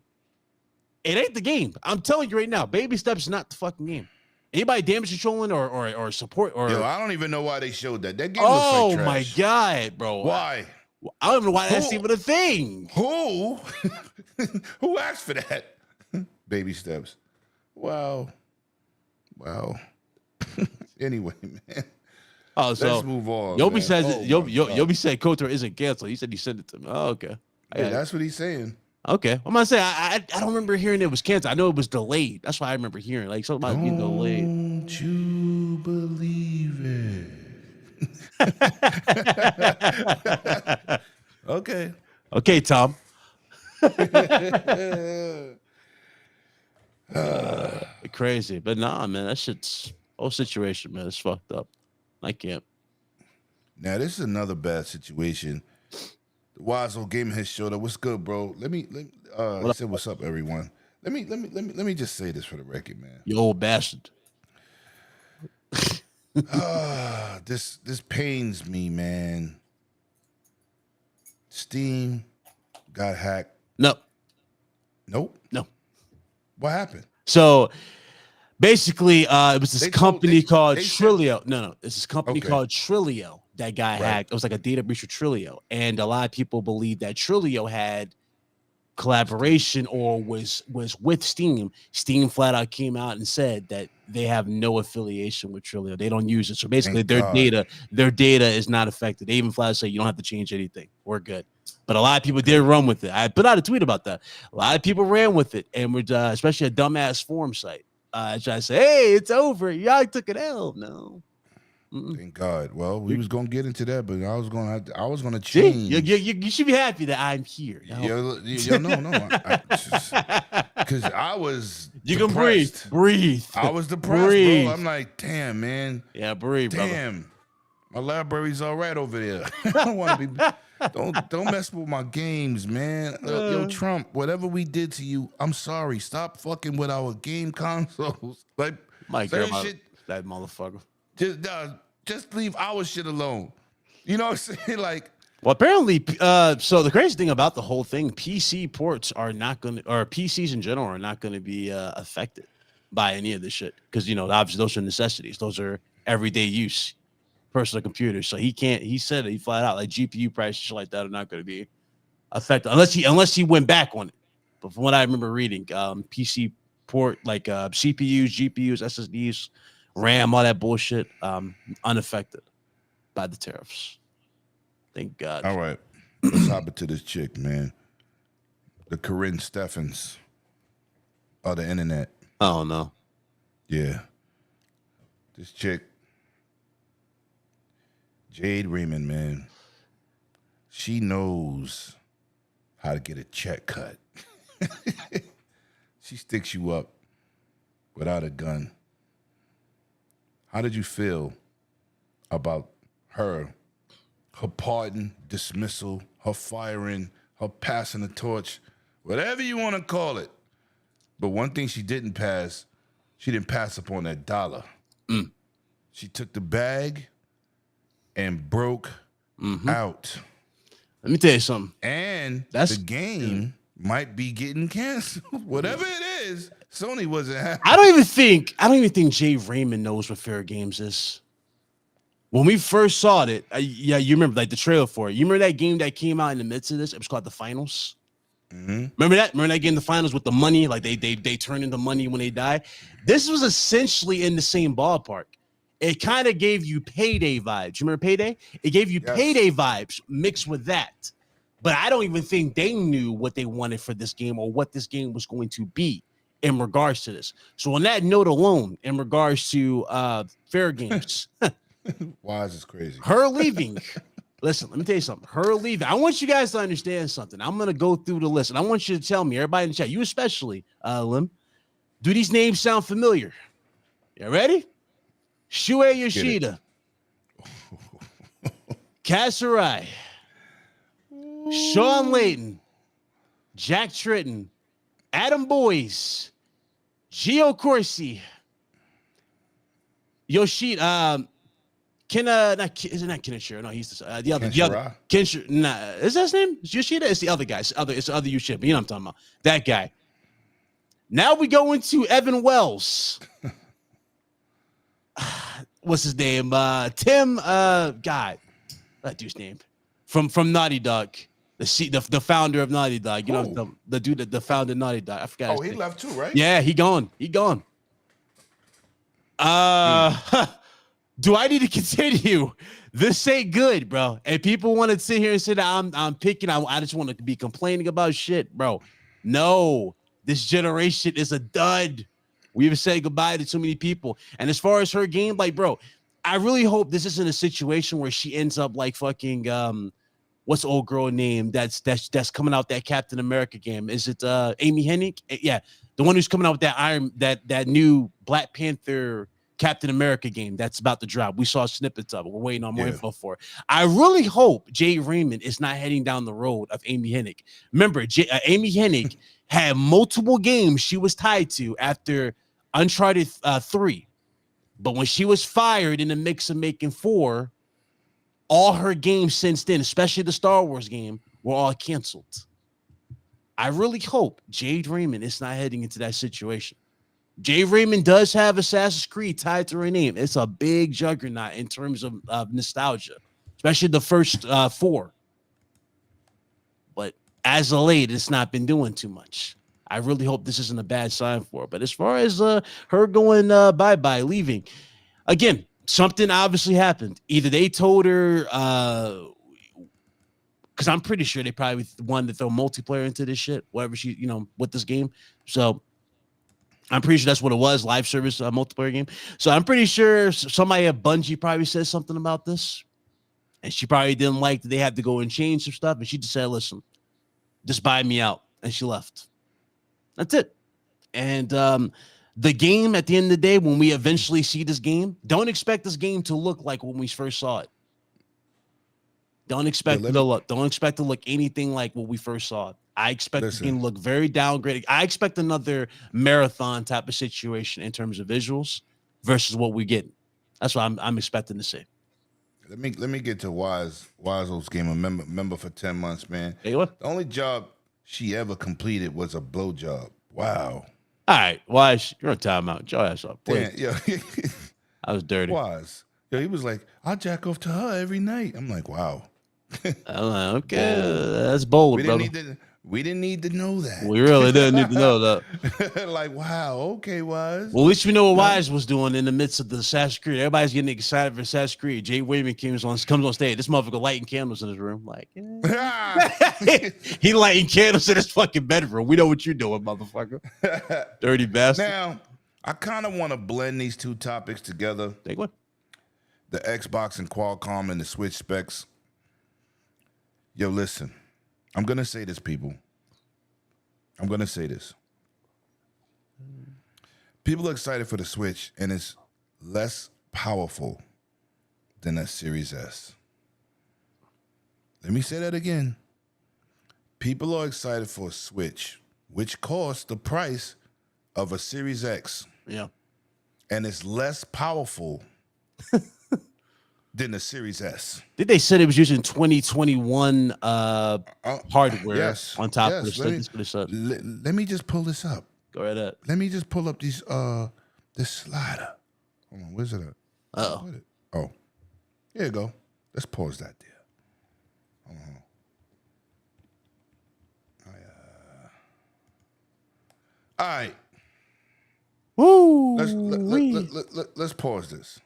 It ain't the game. I'm telling you right now, baby steps is not the fucking game. Anybody damage controlling or support or I don't even know why they showed that. That game looks like trash. My God, bro. Why? I don't know why that's even a thing. Who? Who asked for that? Baby steps. Wow. Anyway, man. Oh, so let's move on. Yobi says Yobi said KOTOR isn't canceled. He said he sent it to me. Oh, okay. Yeah, that's what he's saying. Okay, I'm gonna say I don't remember hearing it was canceled. I know it was delayed. That's why I remember hearing like something might be delayed. Don't you believe it? Okay, Tom. Crazy, but nah, man, that shit's whole situation, man. It's fucked up. I can't. Now this is another bad situation. The Wise Old Gamer has showed up. What's good, bro? Let me say what's up, everyone. let me just say this for the record, man. You old bastard. This pains me, man. Steam got hacked. No. Nope. No. What happened? So basically, it was this They company called they said- Trilio. No, it's this company Okay. called Trilio that got hacked. It was like a data breach with Trilio, and a lot of people believe that Trilio had collaboration or was with Steam. Steam flat out came out and said that they have no affiliation with Trilio. They don't use it. So basically, Thank their data is not affected. They even flat out say you don't have to change anything. We're good. But a lot of people did run with it. I put out a tweet about that. A lot of people ran with it, and we're especially a dumbass forum site. Trying to say, "Hey, it's over. Y'all took an L." No. Thank God. Well, we was gonna get into that, but I was gonna See, change. you should be happy that I'm here. No, because I was. You depressed. can breathe. I was depressed, Breathe. bro. I'm like, damn, man. Yeah, breathe, brother. Damn, my library's all right over there. I don't want to be. Don't mess with my games, man. Yo, Trump, whatever we did to you, I'm sorry. Stop fucking with our game consoles. Like, Might care certain about shit. that motherfucker. Just leave our shit alone. You know what I'm saying? Like, Well, apparently, so the crazy thing about the whole thing, PC ports are not going to, or PCs in general are not going to be affected by any of this shit. Because, you know, obviously those are necessities. Those are everyday use, personal computers. So he said it, he flat out, like GPU prices, shit like that are not going to be affected unless he went back on it. But from what I remember reading, PC port, like CPUs, GPUs, SSDs, RAM, all that bullshit, unaffected by the tariffs. Thank God. all right, let's hop into this chick, man. The Corinne Steffens of the internet. Oh no. Yeah. This chick, Jade Raymond, man, she knows how to get a check cut. She sticks you up without a gun. How did you feel about her pardon, dismissal, her firing, her passing the torch, whatever you want to call it? But one thing she didn't pass upon that dollar. She took the bag and broke out. Let me tell you something. And That's- the game might be getting canceled. Whatever it is, Sony wasn't happy. I don't even think Jay Raymond knows what fair games is. When we first saw it, yeah, you remember like the trailer for it. You remember that game that came out in the midst of this? It was called The Finals. Remember that? Remember that game, The Finals, with the money? Like they turn into money when they die. This was essentially in the same ballpark. It kind of gave you Payday vibes. You remember Payday? It gave you Yes. Payday vibes mixed with that. But I don't even think they knew what they wanted for this game or what this game was going to be in regards to this. So on that note alone, in regards to fair games, Why is this crazy? her leaving. Listen, let me tell you something. Her leaving. I want you guys to understand something. I'm gonna go through the list, and I want you to tell me, everybody in the chat, you especially, Lim, do these names sound familiar? You ready? Shuei Yoshida, Kasserai, Sean Layton, Jack Tritton, Adam Boyes, Gio Corsi, Yoshida, isn't that Kenichiro? No, he's the other. Kenshiro. Nah, is that his name? Is Yoshida? It's the other guy. It's the other Yoshida. You know what I'm talking about. That guy. Now we go into Evan Wells. What's his name? Tim. God, that dude's name from Naughty Dog. The founder of Naughty Dog. You know the dude that the founder of Naughty Dog. I forgot. Oh, his he name. left too, right? Yeah, he gone. Do I need to continue? This ain't good, bro. And people want to sit here and say that I'm picking. I just want to be complaining about shit, bro. No, this generation is a dud. We've said goodbye to too many people. And as far as her game, like, bro, I really hope this isn't a situation where she ends up like fucking what's the old girl name that's coming out that Captain America game? Is it Amy Hennig? Yeah, the one who's coming out with that that new Black Panther Captain America game that's about to drop. We saw snippets of it. We're waiting on more Yeah. info for it. I really hope Jay Raymond is not heading down the road of Amy Hennig. Remember, Amy Hennig had multiple games she was tied to after Uncharted 3. But when she was fired in the mix of making 4, all her games since then, especially the Star Wars game, were all canceled. I really hope Jade Raymond is not heading into that situation. Jay Raymond does have Assassin's Creed tied to her name. It's a big juggernaut in terms of nostalgia, especially the first 4. But as of late, it's not been doing too much. I really hope this isn't a bad sign for her. But as far as her going bye-bye, leaving, again, something obviously happened. Either they told her, because I'm pretty sure they probably wanted to throw multiplayer into this shit, whatever she, with this game. So I'm pretty sure that's what it was, live service multiplayer game. So I'm pretty sure somebody at Bungie probably said something about this. And she probably didn't like that they had to go and change some stuff. And she just said, listen, just buy me out. And she left. That's it. And the game, at the end of the day, when we eventually see this game, don't expect this game to look like when we first saw it. Don't expect Don't expect to look anything like what we first saw it. I expect this game to look very downgraded. I expect another marathon type of situation in terms of visuals versus what we get. That's what I'm expecting to see. Let me get to Wiseau's game. A member for 10 months, man. Hey, what? The only job she ever completed was a blowjob. Wow. All right, Wise, you're on timeout. Your ass up. Damn, yeah. I was dirty. Wise. Yo, he was like, I'll jack off to her every night. I'm like, wow. I'm like, okay, that's bold, brother. We didn't need to know that. We really didn't need to know that. Like, wow, okay, Wise. Well, at least we know what Wise was doing in the midst of the Assassin's Creed. Everybody's getting excited for Assassin's Creed. Jay Raymond comes on stage. This motherfucker lighting candles in his room. Like, he lighting candles in his fucking bedroom. We know what you're doing, motherfucker. Dirty bastard. Now, I kind of want to blend these two topics together. Take one. The Xbox and Qualcomm and the Switch specs. Yo, listen. I'm going to say this, people. I'm going to say this. People are excited for the Switch, and it's less powerful than a Series S. Let me say that again. People are excited for a Switch, which costs the price of a Series X. Yeah. And it's less powerful than the Series S. Did they said it was using 2021 hardware on top of the Let me just pull this up. Go right ahead. Let me just pull up these this slider. Hold on, where's it at? Oh, Here you go. Let's pause that there. Hold on. All right. woo! Let's pause this.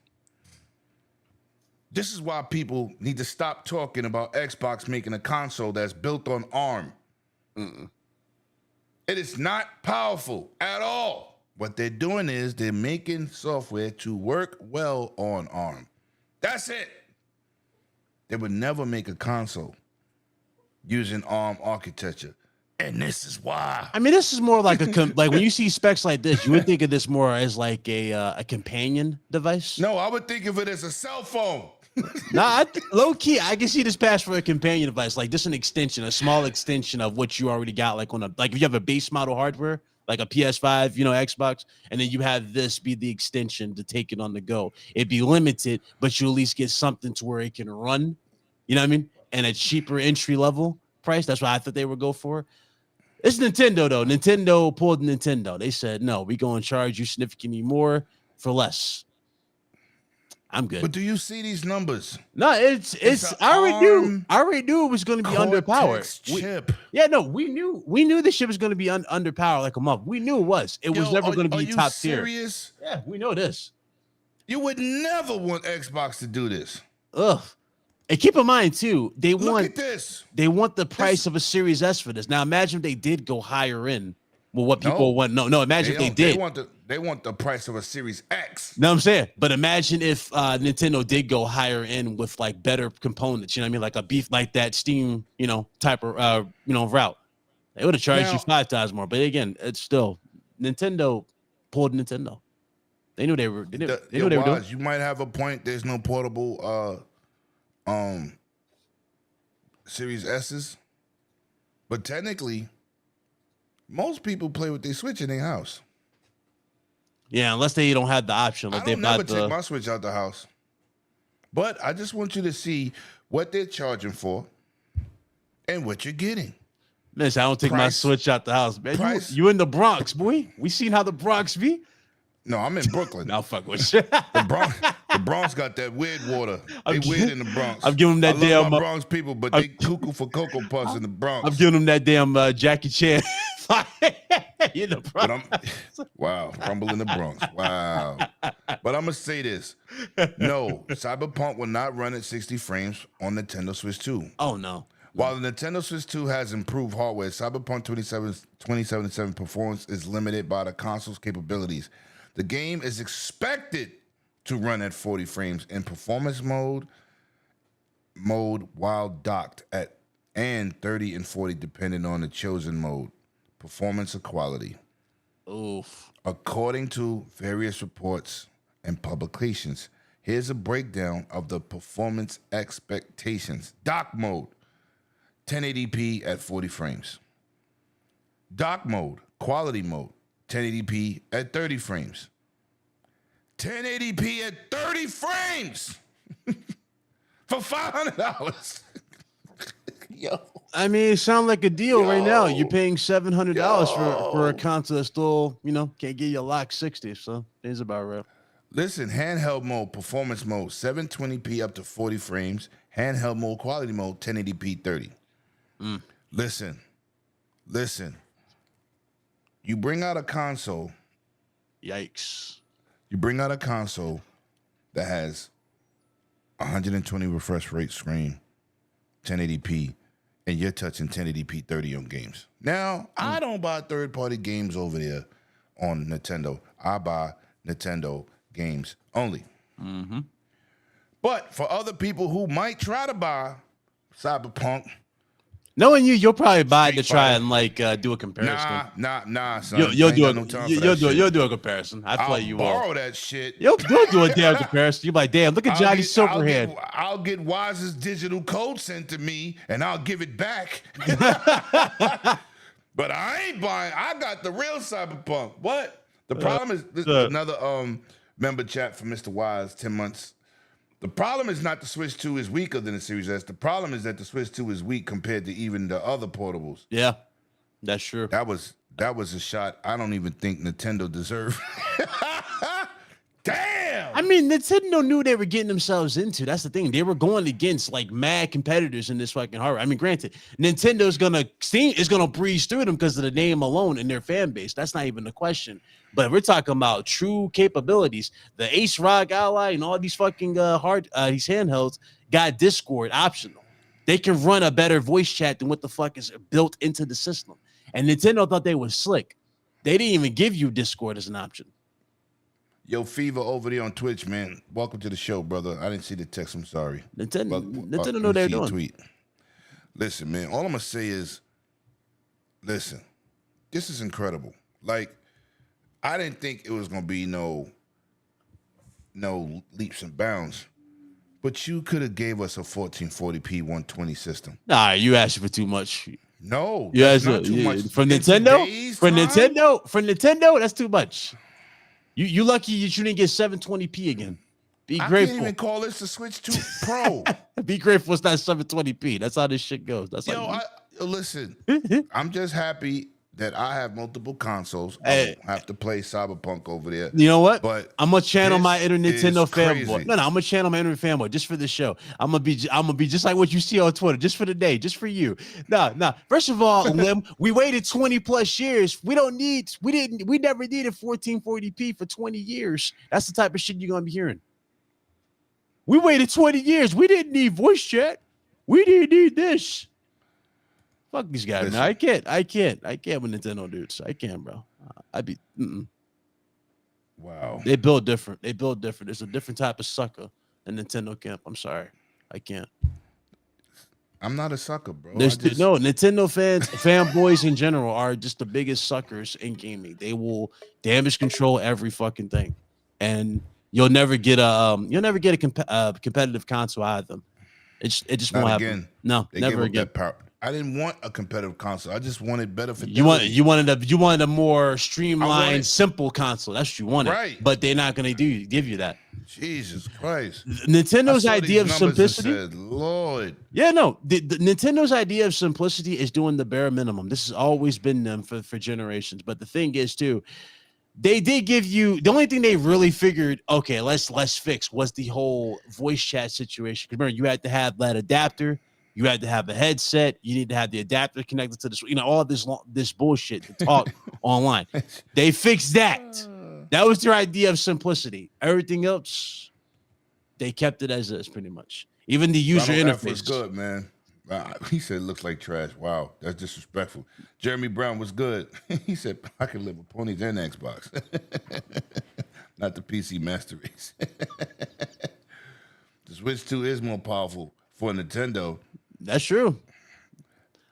This is why people need to stop talking about Xbox making a console that's built on ARM. It is not powerful at all. What they're doing is they're making software to work well on ARM. That's it. They would never make a console using ARM architecture. And this is why. I mean, this is more like like when you see specs like this, you would think of this more as like a companion device. No, I would think of it as a cell phone. Nah, low key, I can see this pass for a companion device, like just an extension, a small extension of what you already got, like if you have a base model hardware, like a PS5, Xbox, and then you have this be the extension to take it on the go. It'd be limited, but you at least get something to where it can run, you know what I mean? And a cheaper entry level price. That's what I thought they would go for. It's Nintendo though. Nintendo pulled Nintendo. They said, no, we going to charge you significantly more for less. I'm good. But do you see these numbers? No, it's I already knew it was going to be underpowered. Chip. We knew this shit was going to be underpowered like a month. We knew it was. It was never going to be top tier. Serious? Yeah, we know this. You would never want Xbox to do this. Ugh. And keep in mind too, they Look at this. They want the price of a Series S for this. Now imagine if they did go higher in. Well, what people want? No. Imagine if they did. They want the price of a Series X. No, I'm saying, but imagine if Nintendo did go higher in with like better components. You know what I mean? Like a beef like that Steam, type of route. They would have charged you 5 times more. But again, it's still Nintendo pulled Nintendo. They knew they were. They knew Yo, what they were doing. Waz, you might have a point. There's no portable Series S's, but technically, most people play with their Switch in their house. Yeah, unless they don't have the option. Like I they don't never bought take my Switch out the house. But I just want you to see what they're charging for and what you're getting. Listen, I don't take my Price. Switch out the house, man. Price. You in the Bronx, boy. We seen how the Bronx be. No, I'm in Brooklyn. Now fuck with you. The Bronx got that weird water. They weird in the Bronx. I'm giving them that I damn. love my Bronx people, but they cuckoo for Cocoa Puffs in the Bronx. I'm giving them that damn Jackie Chan. In the Bronx. But wow, rumble in the Bronx. Wow. But I'm gonna say this. No, Cyberpunk will not run at 60 frames on Nintendo Switch 2. Oh no. While the Nintendo Switch 2 has improved hardware, Cyberpunk 2077 performance is limited by the console's capabilities. The game is expected to run at 40 frames in performance mode while docked at and 30 and 40 depending on the chosen mode, performance or quality. Oof. According to various reports and publications, here's a breakdown of the performance expectations. Dock mode, 1080p at 40 frames. Dock mode, quality mode, 1080p at 30 frames. 1080p at 30 frames for $500. Yo. I mean, it sounds like a deal right now. Yo. You're paying $700 for a console that still, can't get you a lock 60. So it's about right. Listen, handheld mode, performance mode, 720p up to 40 frames. Handheld mode, quality mode, 1080p 30. Listen. You bring out a console. Yikes. You bring out a console that has 120 refresh rate screen, 1080p, and you're touching 1080p 30 on games. Now, I don't buy third-party games over there on Nintendo. I buy Nintendo games only. Mm-hmm. But for other people who might try to buy Cyberpunk, knowing you'll probably buy it to Street try Fighter. and do a comparison. Nah, son. You'll I ain't do got it. no time for You'll that do it. shit. You'll do a comparison. I feel I'll like you borrow will. that shit. You'll do a damn comparison. You're like, damn, look at Johnny Silverhand. I'll get Wise's digital code sent to me, and I'll give it back. But I ain't buying. I got the real Cyberpunk. What? The problem is this is another member chat from Mr. Wise, 10 months. The problem is not the Switch 2 is weaker than the Series S. The problem is that the Switch 2 is weak compared to even the other portables. Yeah, that's true. That was a shot I don't even think Nintendo deserved. Damn. I mean, Nintendo knew they were getting themselves into. That's the thing. They were going against like mad competitors in this fucking hardware. I mean, granted, Nintendo's gonna breeze through them because of the name alone and their fan base. That's not even the question. But we're talking about true capabilities. The Ace ROG Ally and all these fucking these handhelds got Discord optional. They can run a better voice chat than what the fuck is built into the system. And Nintendo thought they was slick. They didn't even give you Discord as an option. Yo, Fever over there on Twitch, man. Welcome to the show, brother. I didn't see the text. I'm sorry. Nintendo know let me what they're see your doing. tweet. Listen, man. All I'm gonna say is, listen. This is incredible. Like, I didn't think it was gonna be no leaps and bounds, but you could have gave us a 1440p 120 system. Nah, you asking for too much. No, You that's asked not too much. from In Nintendo. today's For time? Nintendo, that's too much. You lucky you didn't get 720p again. Be I grateful. can't even call this the Switch 2 Pro. Be grateful it's not 720p. That's how this shit goes. That's Yo, how listen, I'm just happy that I have multiple consoles. I Hey. don't have to play Cyberpunk over there. You know what? But I'm gonna channel my inner this Nintendo is fanboy. crazy. No, I'm gonna channel my inner fanboy just for the show. I'm gonna be just like what you see on Twitter, just for the day, just for you. Nah. First of all, Lim, we waited 20 plus years. We never needed 1440p for 20 years. That's the type of shit you're gonna be hearing. We waited 20 years. We didn't need voice chat. We didn't need this. Fuck these guys, man. I can't with Nintendo dudes. I can't, bro. Wow. They build different. There's a different type of sucker in Nintendo camp. I'm sorry. I can't. I'm not a sucker, bro. Nintendo fanboys in general are just the biggest suckers in gaming. They will damage control every fucking thing. and you'll never get a competitive console out of them. It just Not won't again. happen. No, They never gave up again. that power. I didn't want a competitive console. I just wanted better fidelity. You wanted a more streamlined, simple console. That's what you wanted. Right. But they're not going to give you that. Jesus Christ. Nintendo's I saw idea these of numbers and simplicity. said, Lord. Yeah, no. The Nintendo's idea of simplicity is doing the bare minimum. This has always been them for generations. But the thing is, too, they did give you the only thing they really figured, okay, let's fix was the whole voice chat situation. Because remember, you had to have that adapter, you had to have a headset, you need to have the adapter connected to this, all this bullshit to talk online. They fixed that. That was their idea of simplicity. Everything else, they kept it as is, pretty much. Even the user Ronald F interface was good, man. He said it looks like trash. Wow, that's disrespectful. Jeremy Brown was good. He said I can live with ponies and Xbox, not the PC Master Race. The Switch 2 is more powerful for Nintendo. That's true.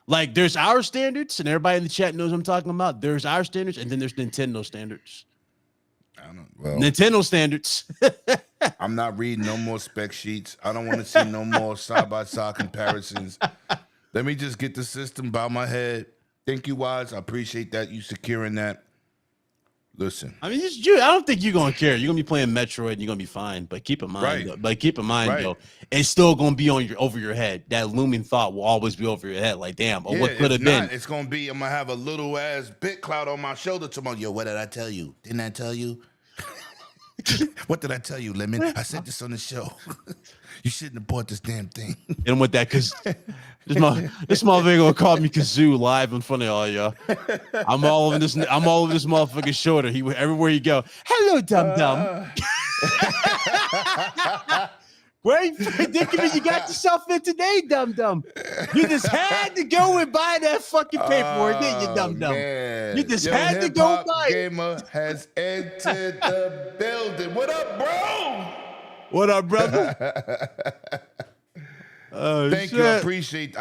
Like, there's our standards, and everybody in the chat knows what I'm talking about. There's our standards, and then there's Nintendo standards. I don't know. Well, Nintendo standards. I'm not reading no more spec sheets. I don't want to see no more side-by-side comparisons. Let me just get the system by my head. Thank you, Wise. I appreciate that. You securing that. Listen. I mean, I don't think you're gonna care. You're gonna be playing Metroid, and you're gonna be fine. But keep in mind, though, it's still gonna be over your head. That looming thought will always be over your head. Like, damn, what could have been? It's gonna be. I'm gonna have a little ass bit cloud on my shoulder tomorrow. Yo, what did I tell you? Didn't I tell you? What did I tell you, Lemon? I said this on the show. You shouldn't have bought this damn thing. And with that, because this motherfucker gonna call me Kazoo live in front of all y'all. I'm all over this motherfucker's shoulder. Everywhere you go. Hello, dum dum. Great predicament you got yourself in today, dum dum. You just had to go and buy that fucking paperwork, didn't you, dum dum? You just had to go buy it. Gamer has entered the building. What up, bro? What up, brother? Thank you. I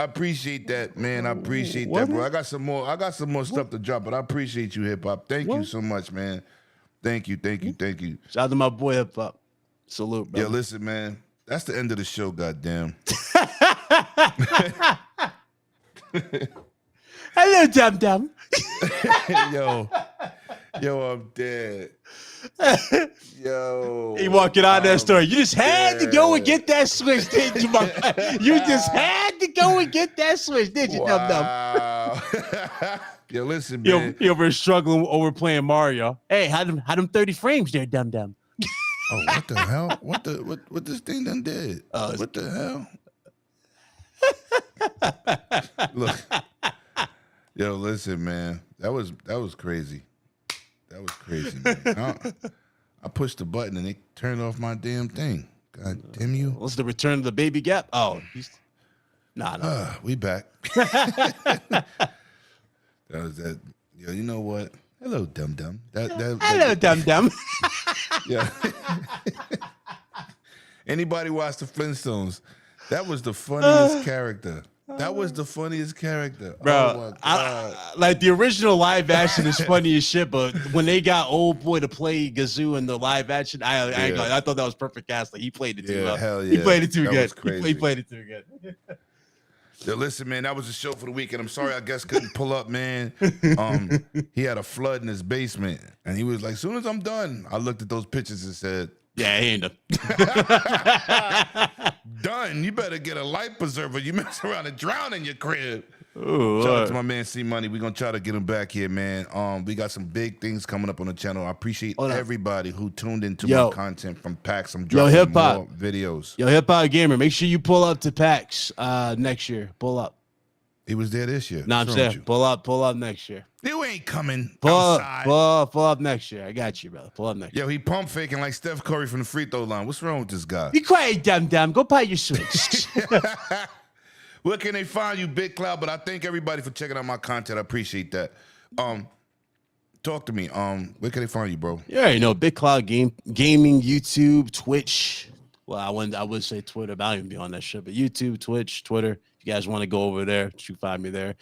appreciate that, man. I appreciate that, bro. I got some more stuff to drop, but I appreciate you, hip hop. Thank you so much, man. Thank you. Shout out to my boy hip hop. Salute, bro. Yeah, listen, man. That's the end of the show, goddamn. Hello, dum dum. Yo, I'm dead. Yo, He walking out that store. You just had to go and get that Switch, didn't you, my? You just had to go and get that Switch, didn't you, dum dum? Yo, listen, man. You over struggling over playing Mario. Hey, how them 30 frames there, dum dum? Oh, what the hell? What this thing done did? What the hell? Look, yo, listen, man. That was crazy. That was crazy, man. I pushed the button and it turned off my damn thing. God damn you! What's the return of the baby gap? Oh, nah. We back. That was that. Yo, you know what? Hello, dum dum. Hello, dum dum. Yeah. Anybody watch the Flintstones? That was the funniest character. That was the funniest character, bro. Oh my God. Like the original live action is funny as shit, but when they got old boy to play Gazoo in the live action, I thought that was perfect casting. He played it too well. Hell yeah. He played it too That good. was crazy. He played it too good. Yo, listen, man, that was the show for the weekend. I'm sorry, I guess couldn't pull up, man. He had a flood in his basement, and he was like, "As soon as I'm done," I looked at those pictures and said, "Yeah, he ain't done." Done. You better get a life preserver. You mess around and drown in your crib. Ooh, shout out to my man C Money. We're gonna try to get him back here, man. We got some big things coming up on the channel. I appreciate everybody who tuned into my content from PAX. I'm dropping more videos. Yo, hip hop gamer, make sure you pull up to PAX next year. Pull up. He was there this year. No, I'm saying pull up next year. You ain't coming pull outside. Pull up next year. I got you, brother. Pull up next year. Yo, he pump faking like Steph Curry from the free throw line. What's wrong with this guy? Be quiet, dum-dum. Go buy your Switch. Where can they find you, Big Cloud? But I thank everybody for checking out my content. I appreciate that. Talk to me. Where can they find you, bro? You already know Big Cloud Gaming, YouTube, Twitch. Well, I would say Twitter, but I don't even be on that shit. But YouTube, Twitch, Twitter. If you guys want to go over there, you find me there.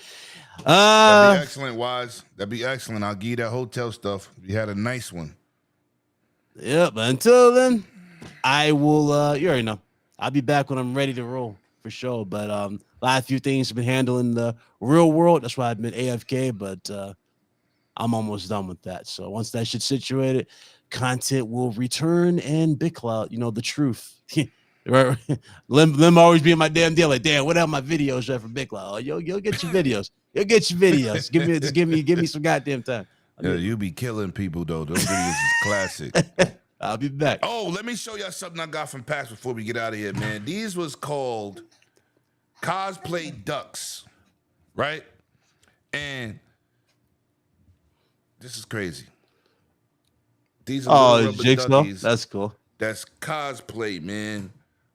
That'd be excellent, Wise. That'd be excellent. I'll give you that hotel stuff. You had a nice one. Yeah, but until then, I will. You already know. I'll be back when I'm ready to roll for sure. But a few things have been handling the real world. That's why I've been AFK. But I'm almost done with that. So once that shit's situated, content will return and Big Cloud. You know the truth. Right? Lim always be in my damn deal. Like, damn, what are my videos right for Big Cloud? Oh, you'll get your videos. You'll get your videos. Give me some goddamn time. Yeah, you be killing people though. Those videos is classic. I'll be back. Oh, let me show y'all something I got from PAX before we get out of here, man. These was called cosplay ducks, right? And this is crazy. These are little rubber Jigsaw. duckies. That's cool. That's cosplay, man.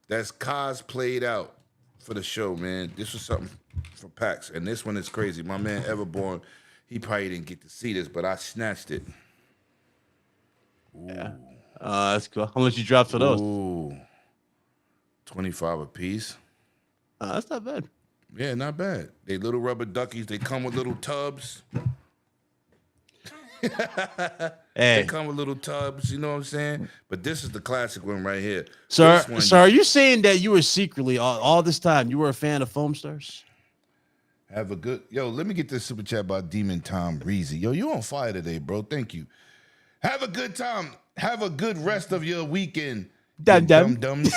That's cosplayed out for the show, man. This was something for PAX, and this one is crazy. My man Everborn, he probably didn't get to see this, but I snatched it. Ooh. Yeah. That's cool. How much you drop for those? Ooh. 25 a piece. That's not bad. Yeah, not bad. They little rubber duckies. They come with little tubs. Hey. They come with little tubs, you know what I'm saying? But this is the classic one right here. So This one, are you saying that you were secretly all this time you were a fan of foam stars? have a good let me get this super chat by Demon Tom Breezy. Yo, you on fire today, bro. Thank you. Have a good time. Have a good rest of your weekend. Dum dum. Dum-dums.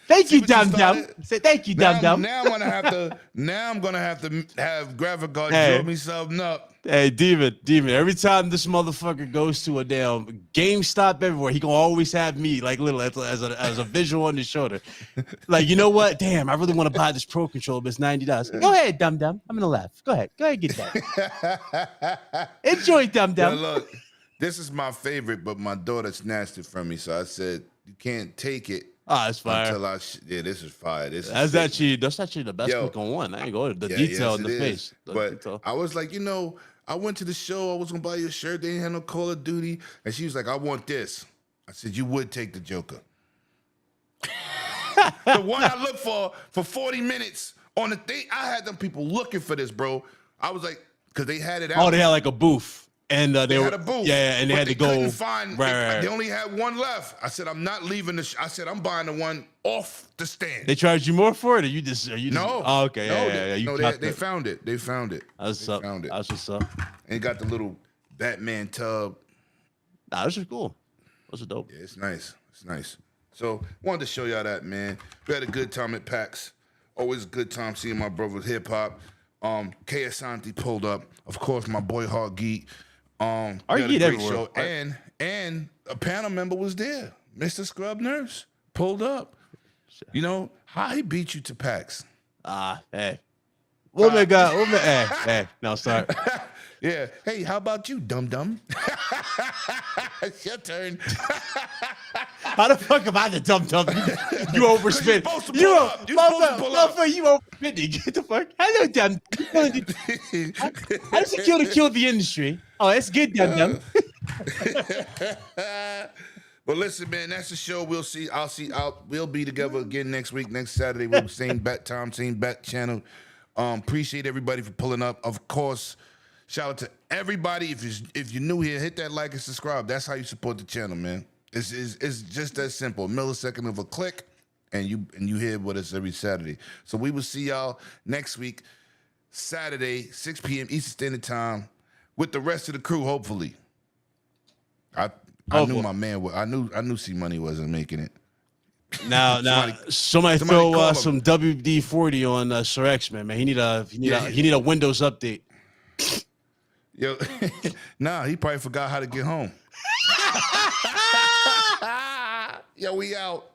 Thank you, what you dum dum. started? Say thank you, dum dum. Now I'm gonna have to have graphic card Hey. draw me something up. Hey, Demon. Every time this motherfucker goes to a damn GameStop everywhere, he gonna always have me like little as a visual on his shoulder. Like, you know what? Damn, I really want to buy this Pro Controller, but it's $90. Go ahead, dum dum. I'm gonna laugh. Go ahead, get that. Enjoy, dum Yo, dum. look, this is my favorite, but my daughter snatched it from me, so I said you can't take it Oh, it's fire. until this is fire. This That's is actually the best Yo. pick on one. I ain't going to the Yeah, detail yes, in the it face. is. The But detail. I was like, I went to the show. I was gonna buy you a shirt. They ain't had no Call of Duty, and she was like, "I want this." I said, "You would take the Joker." The one I looked for 40 minutes on the thing. I had them people looking for this, bro. I was like, because they had it out. Oh, they had like a booth. And They were, had a booth. Yeah, and they but had to go. Couldn't find, right. They only had one left. I said, I'm not leaving I said, I'm buying the one off the stand. They charged you more for it, or you just? No. Oh, okay. No, Yeah. You no, caught they that. found it. They found it. That's They up. found it. That's what's up. And it got the little Batman tub. Nah, this is cool. This is dope. Yeah, it's nice. It's nice. So wanted to show y'all that, man. We had a good time at PAX. Always a good time seeing my brother's hip hop. K Asante pulled up. Of course, my boy Hard Geek. We had a Geek great everywhere. show. And a panel member was there. Mr. Scrub Nurse pulled up. You know, how he beat you to PAX. Hey. Hey. No, sorry. Yeah. Hey, how about you, dum-dum? It's your turn. How the fuck am I the dumb? You overspent. You're supposed to pull up. You're supposed to pull up. You overspent. Get the fuck. Hello, dumb. How does it kill the industry? Oh, that's good, dumb. Well, listen, man, that's the show. We'll see. We'll be together again next week, next Saturday. We'll be same bat time, same bat channel. Appreciate everybody for pulling up. Of course, shout out to everybody. If you're new here, hit that like and subscribe. That's how you support the channel, man. It's just that simple. A millisecond of a click, and you hear with us every Saturday. So we will see y'all next week, Saturday, 6 p.m. Eastern Standard Time, with the rest of the crew. Hopefully, I knew my man. I knew C Money wasn't making it. Now, somebody call throw him. some WD-40 on Sir X-Men, man. He need a Windows update. Yo, nah, he probably forgot how to get home. Yo, we out.